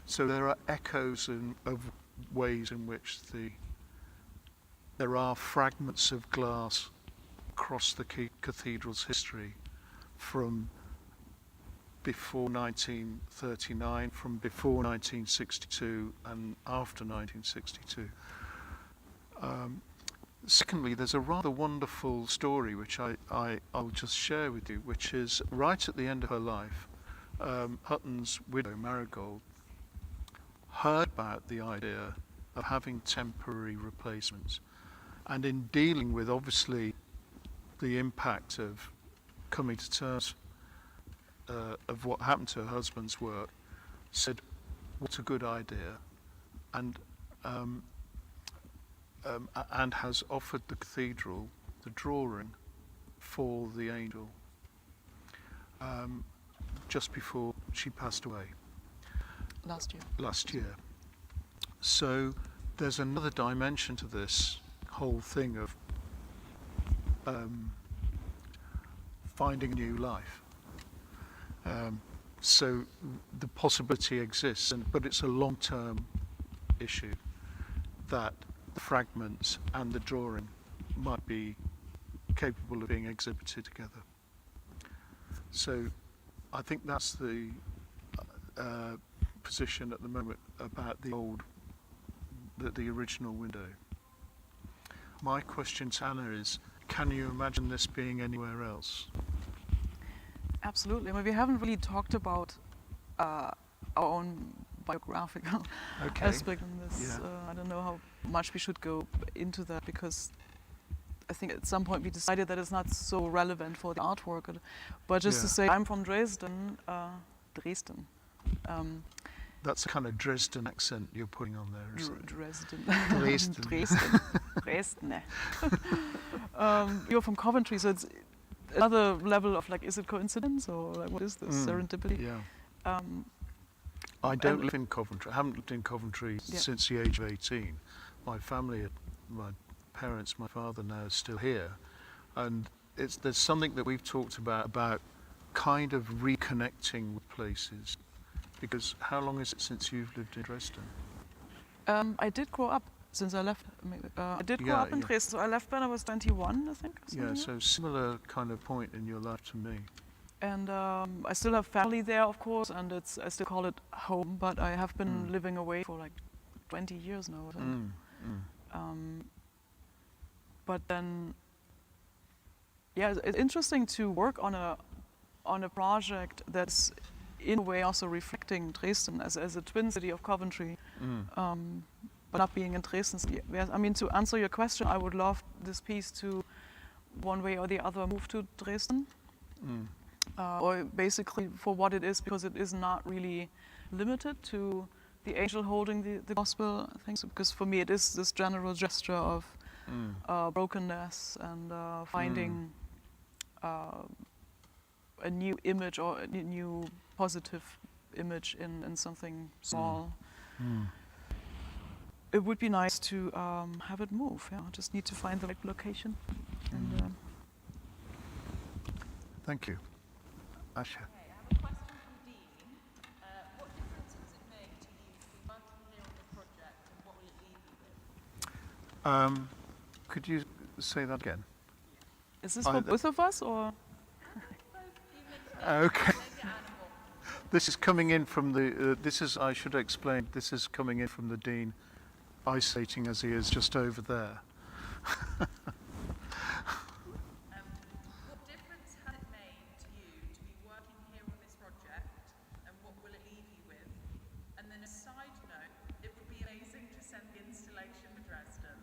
So there are echoes of ways in which there are fragments of glass across the cathedral's history from before 1939, from before 1962 and after 1962. Secondly, there's a rather wonderful story which I'll just share with you, which is right at the end of her life, Hutton's widow, Marigold, heard about the idea of having temporary replacements, and in dealing with obviously the impact of coming to terms of what happened to her husband's work, said, what a good idea, and has offered the cathedral the drawing for the angel just before she passed away. Last year. So there's another dimension to this whole thing of finding a new life. So the possibility exists, but it's a long-term issue that the fragments and the drawing might be capable of being exhibited together. So I think that's the position at the moment about the original window. My question to Anna is, can you imagine this being anywhere else? Absolutely. I mean, we haven't really talked about our own biographical aspect in this. Yeah. I don't know how much we should go into that, because I think at some point we decided that it's not so relevant for the artwork. But just to say, I'm from Dresden. Dresden. That's a kind of Dresden accent you're putting on there, isn't it? Dresden. Dresden. Dresden. You're from Coventry, so it's another level of like, is it coincidence or like, what is this, serendipity? Yeah. I don't live in Coventry. I haven't lived in Coventry since the age of 18. My family, my parents, my father now is still here. And there's something that we've talked about kind of reconnecting with places. Because how long is it since you've lived in Dresden? I did grow up since I left. I did grow up in Dresden. So I left when I was 21, I think. Yeah, so similar kind of point in your life to me. And I still have family there, of course, and I still call it home, but I have been living away for like 20 years now, I think. But then, yeah, it's interesting to work on a project that's in a way also reflecting Dresden as a twin city of Coventry, but not being in Dresden. I mean, to answer your question, I would love this piece to, one way or the other, move to Dresden. Or basically for what it is, because it is not really limited to the angel holding the gospel, I think so, because for me it is this general gesture of brokenness and finding a new image or a new positive image in something small. It would be nice to have it move. Yeah, I just need to find the right location. And, Thank you. Asha. Okay, I have a question from Dean. What difference has it made to you to be working here on the project, and what will it leave you with? Could you say that again? is this for both of us, or? Okay. This is coming in from the, I should explain, this is coming in from the Dean, isolating as he is just over there. What difference has it made to you to be working here on this project, and what will it leave you with? And then a side note, it would be amazing to send the installation to Dresden.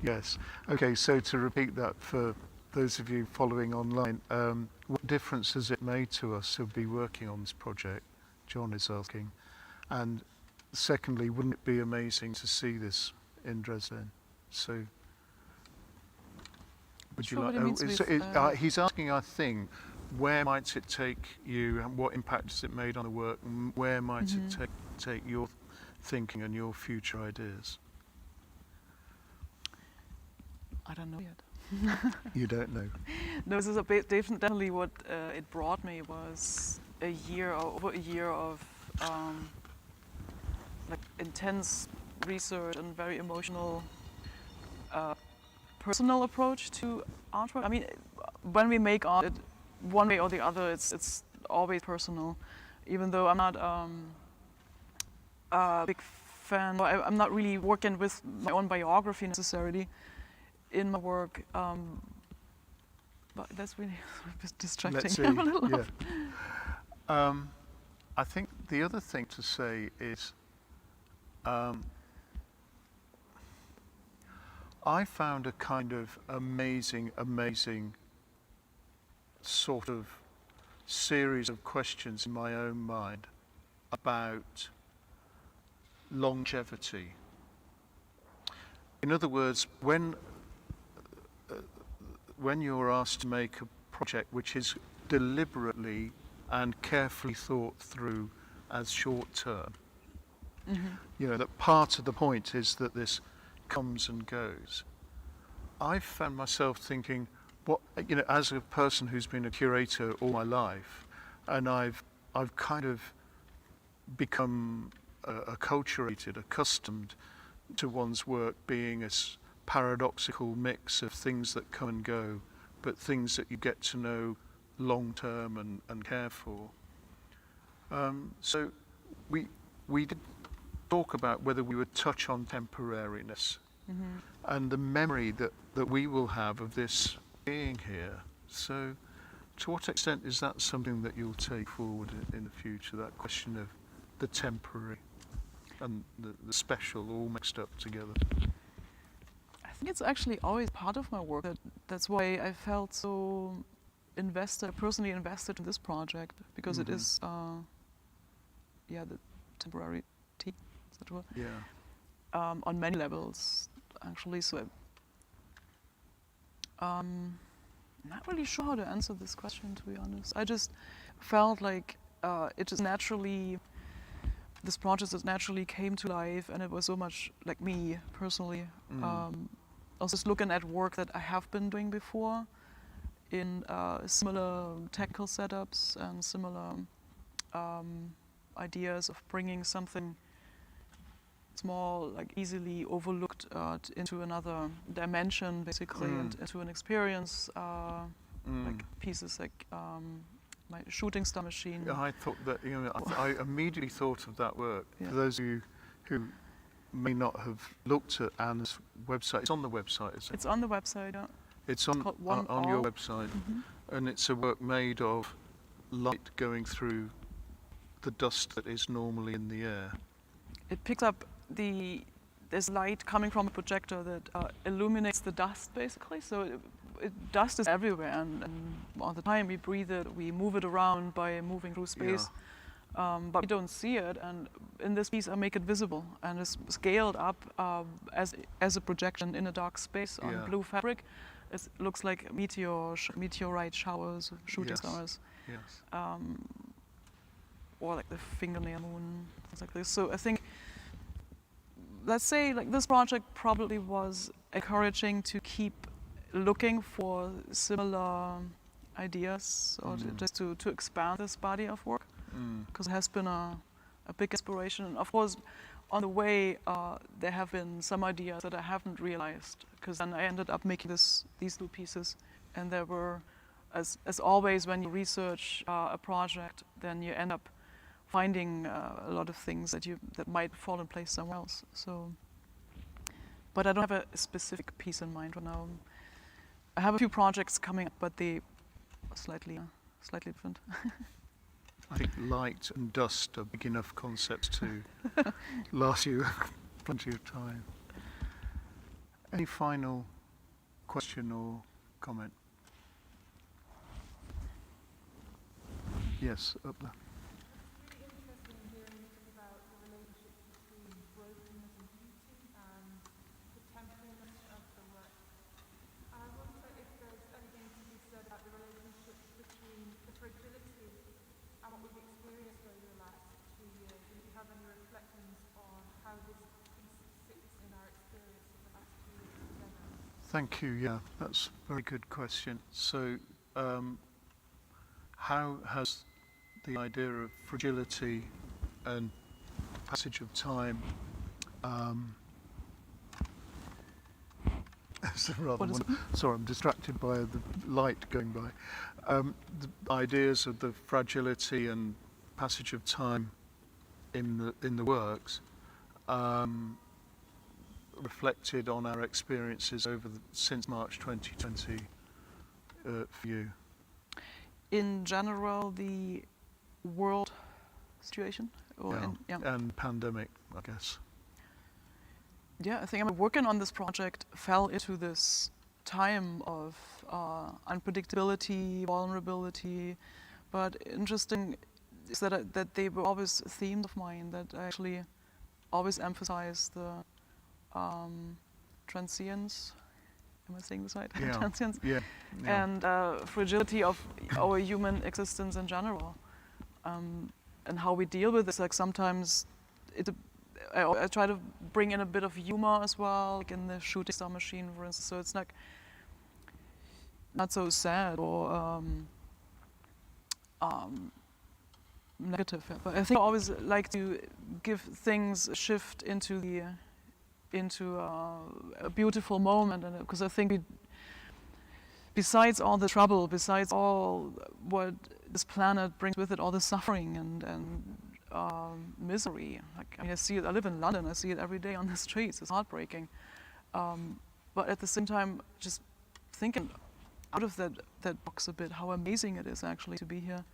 Yes. Okay, so to repeat that for those of you following online, what difference has it made to us to be working on this project? John is asking. And secondly, wouldn't it be amazing to see this in Dresden? So Would you Sure, like? what he means with, He's asking, I think, where might it take you, and what impact has it made on the work, and where might it take your thinking and your future ideas? I don't know yet. You don't know. No, this is a bit definitely what it brought me was over a year of like intense research and very emotional, personal approach to artwork. I mean, when we make art, one way or the other, it's always personal. Even though I'm not a big fan, or I'm not really working with my own biography necessarily in my work. But that's really a bit distracting. Let's see. I'm a little Yeah. off. I think the other thing to say is, I found a kind of amazing sort of series of questions in my own mind about longevity. In other words, when you're asked to make a project which is deliberately and carefully thought through as short term, you know, that part of the point is that this comes and goes. I found myself thinking, what, you know, as a person who's been a curator all my life, and I've kind of become acculturated, accustomed to one's work being a paradoxical mix of things that come and go, but things that you get to know long term and care for. So we did talk about whether we would touch on temporariness and the memory that we will have of this being here. So to what extent is that something that you'll take forward in the future, that question of the temporary and the special all mixed up together? I think it's actually always part of my work. That's why I felt so personally invested in this project, because it is, the temporary is that word? Yeah. On many levels, actually. So I'm not really sure how to answer this question, to be honest. I just felt like this project just naturally came to life, and it was so much like me personally. I was just looking at work that I have been doing before in similar technical setups and similar ideas of bringing something small, like easily overlooked, into another dimension, basically, and into an experience, like pieces like my shooting star machine. Yeah, I thought that, you know, I immediately thought of that work. Yeah. For those of you who may not have looked at Anne's website, it's on the website, isn't it? It's on the website. Yeah. It's on called One on your All. website, and it's a work made of light going through the dust that is normally in the air. It picks up there's light coming from a projector that illuminates the dust, basically. So dust is everywhere, and all the time we breathe it, we move it around by moving through space, but we don't see it. And in this piece, I make it visible, and it's scaled up as a projection in a dark space on blue fabric. It looks like meteorite showers, shooting stars. Yes. Or like the fingernail moon, things like this. So I think, let's say, like, this project probably was encouraging to keep looking for similar ideas, or just to expand this body of work, because it has been a big inspiration. And of course, on the way, there have been some ideas that I haven't realized, because then I ended up making these two pieces, and there were, as always, when you research a project, then you end up finding a lot of things that might fall in place somewhere else. So, but I don't have a specific piece in mind right now. I have a few projects coming up, but they are slightly different. I think light and dust are big enough concepts to last you plenty of time. Any final question or comment? Yes, up there. The temporariness of the work. I wonder if there's Thank you. Yeah, that's a very good question. So, how has the idea of fragility and passage of time it's a rather sorry, I'm distracted by the light going by. The ideas of the fragility and passage of time in the works reflected on our experiences since March 2020 for you? In general, the world situation? And pandemic, I guess. Yeah, I think working on this project fell into this time of unpredictability, vulnerability, but interesting is that they were always themes of mine, that I actually always emphasize the transience. Am I saying this right? Yeah. Transience. Yeah. And fragility of our human existence in general, and how we deal with this. Like sometimes, I try to bring in a bit of humor as well, like in the shooting star machine, for instance. So it's like not so sad or negative. But I think I always like to give things a shift into a beautiful moment, and because I think besides all the trouble, besides all what this planet brings with it, all the suffering and misery. Like, I mean, I see it. I live in London. I see it every day on the streets. It's heartbreaking. But at the same time, just thinking out of that box a bit, how amazing it is actually to be here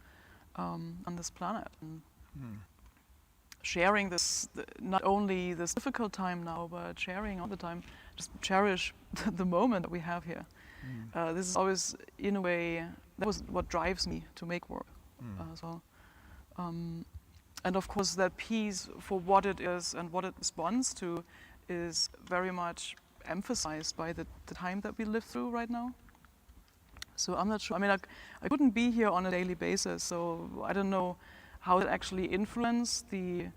on this planet. And sharing this, not only this difficult time now, but sharing all the time. Just cherish the moment that we have here. This is always, in a way, that was what drives me to make work. And of course, that piece for what it is and what it responds to is very much emphasized by the time that we live through right now. So I'm not sure. I mean, I couldn't be here on a daily basis, so I don't know how it actually influenced the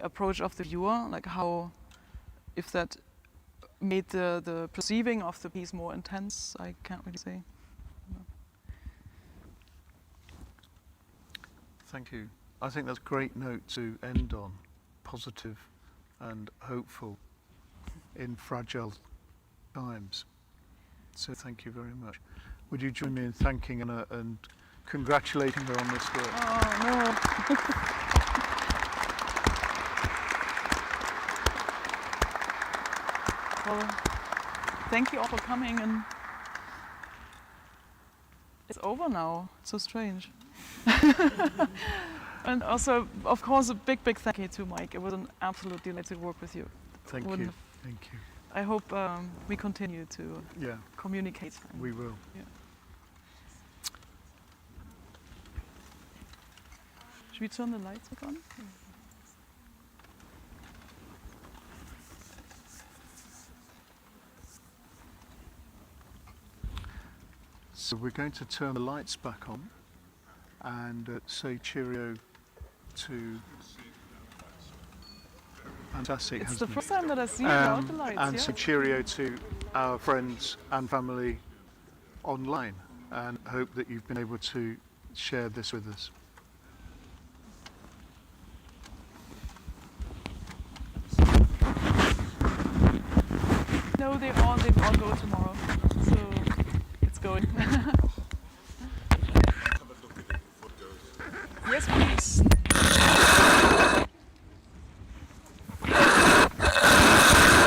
approach of the viewer, like how, if that made the perceiving of the piece more intense, I can't really say. Thank you. I think that's a great note to end on, positive and hopeful in fragile times. So thank you very much. Would you join me in thanking Anna and congratulating her on this work? Oh, no. Well, thank you all for coming, and it's over now. It's so strange. And also, of course, a big thank you to Mike. It was an absolute delight to work with you. Thank you. Thank you. I hope we continue to communicate. We will. Yeah. Should we turn the lights back on? So we're going to turn the lights back on and say cheerio to... Fantastic. It's the first time that I see it without the lights. And say cheerio to our friends and family online, and hope that you've been able to share this with us. No, they all go tomorrow, so it's going. Yes, please.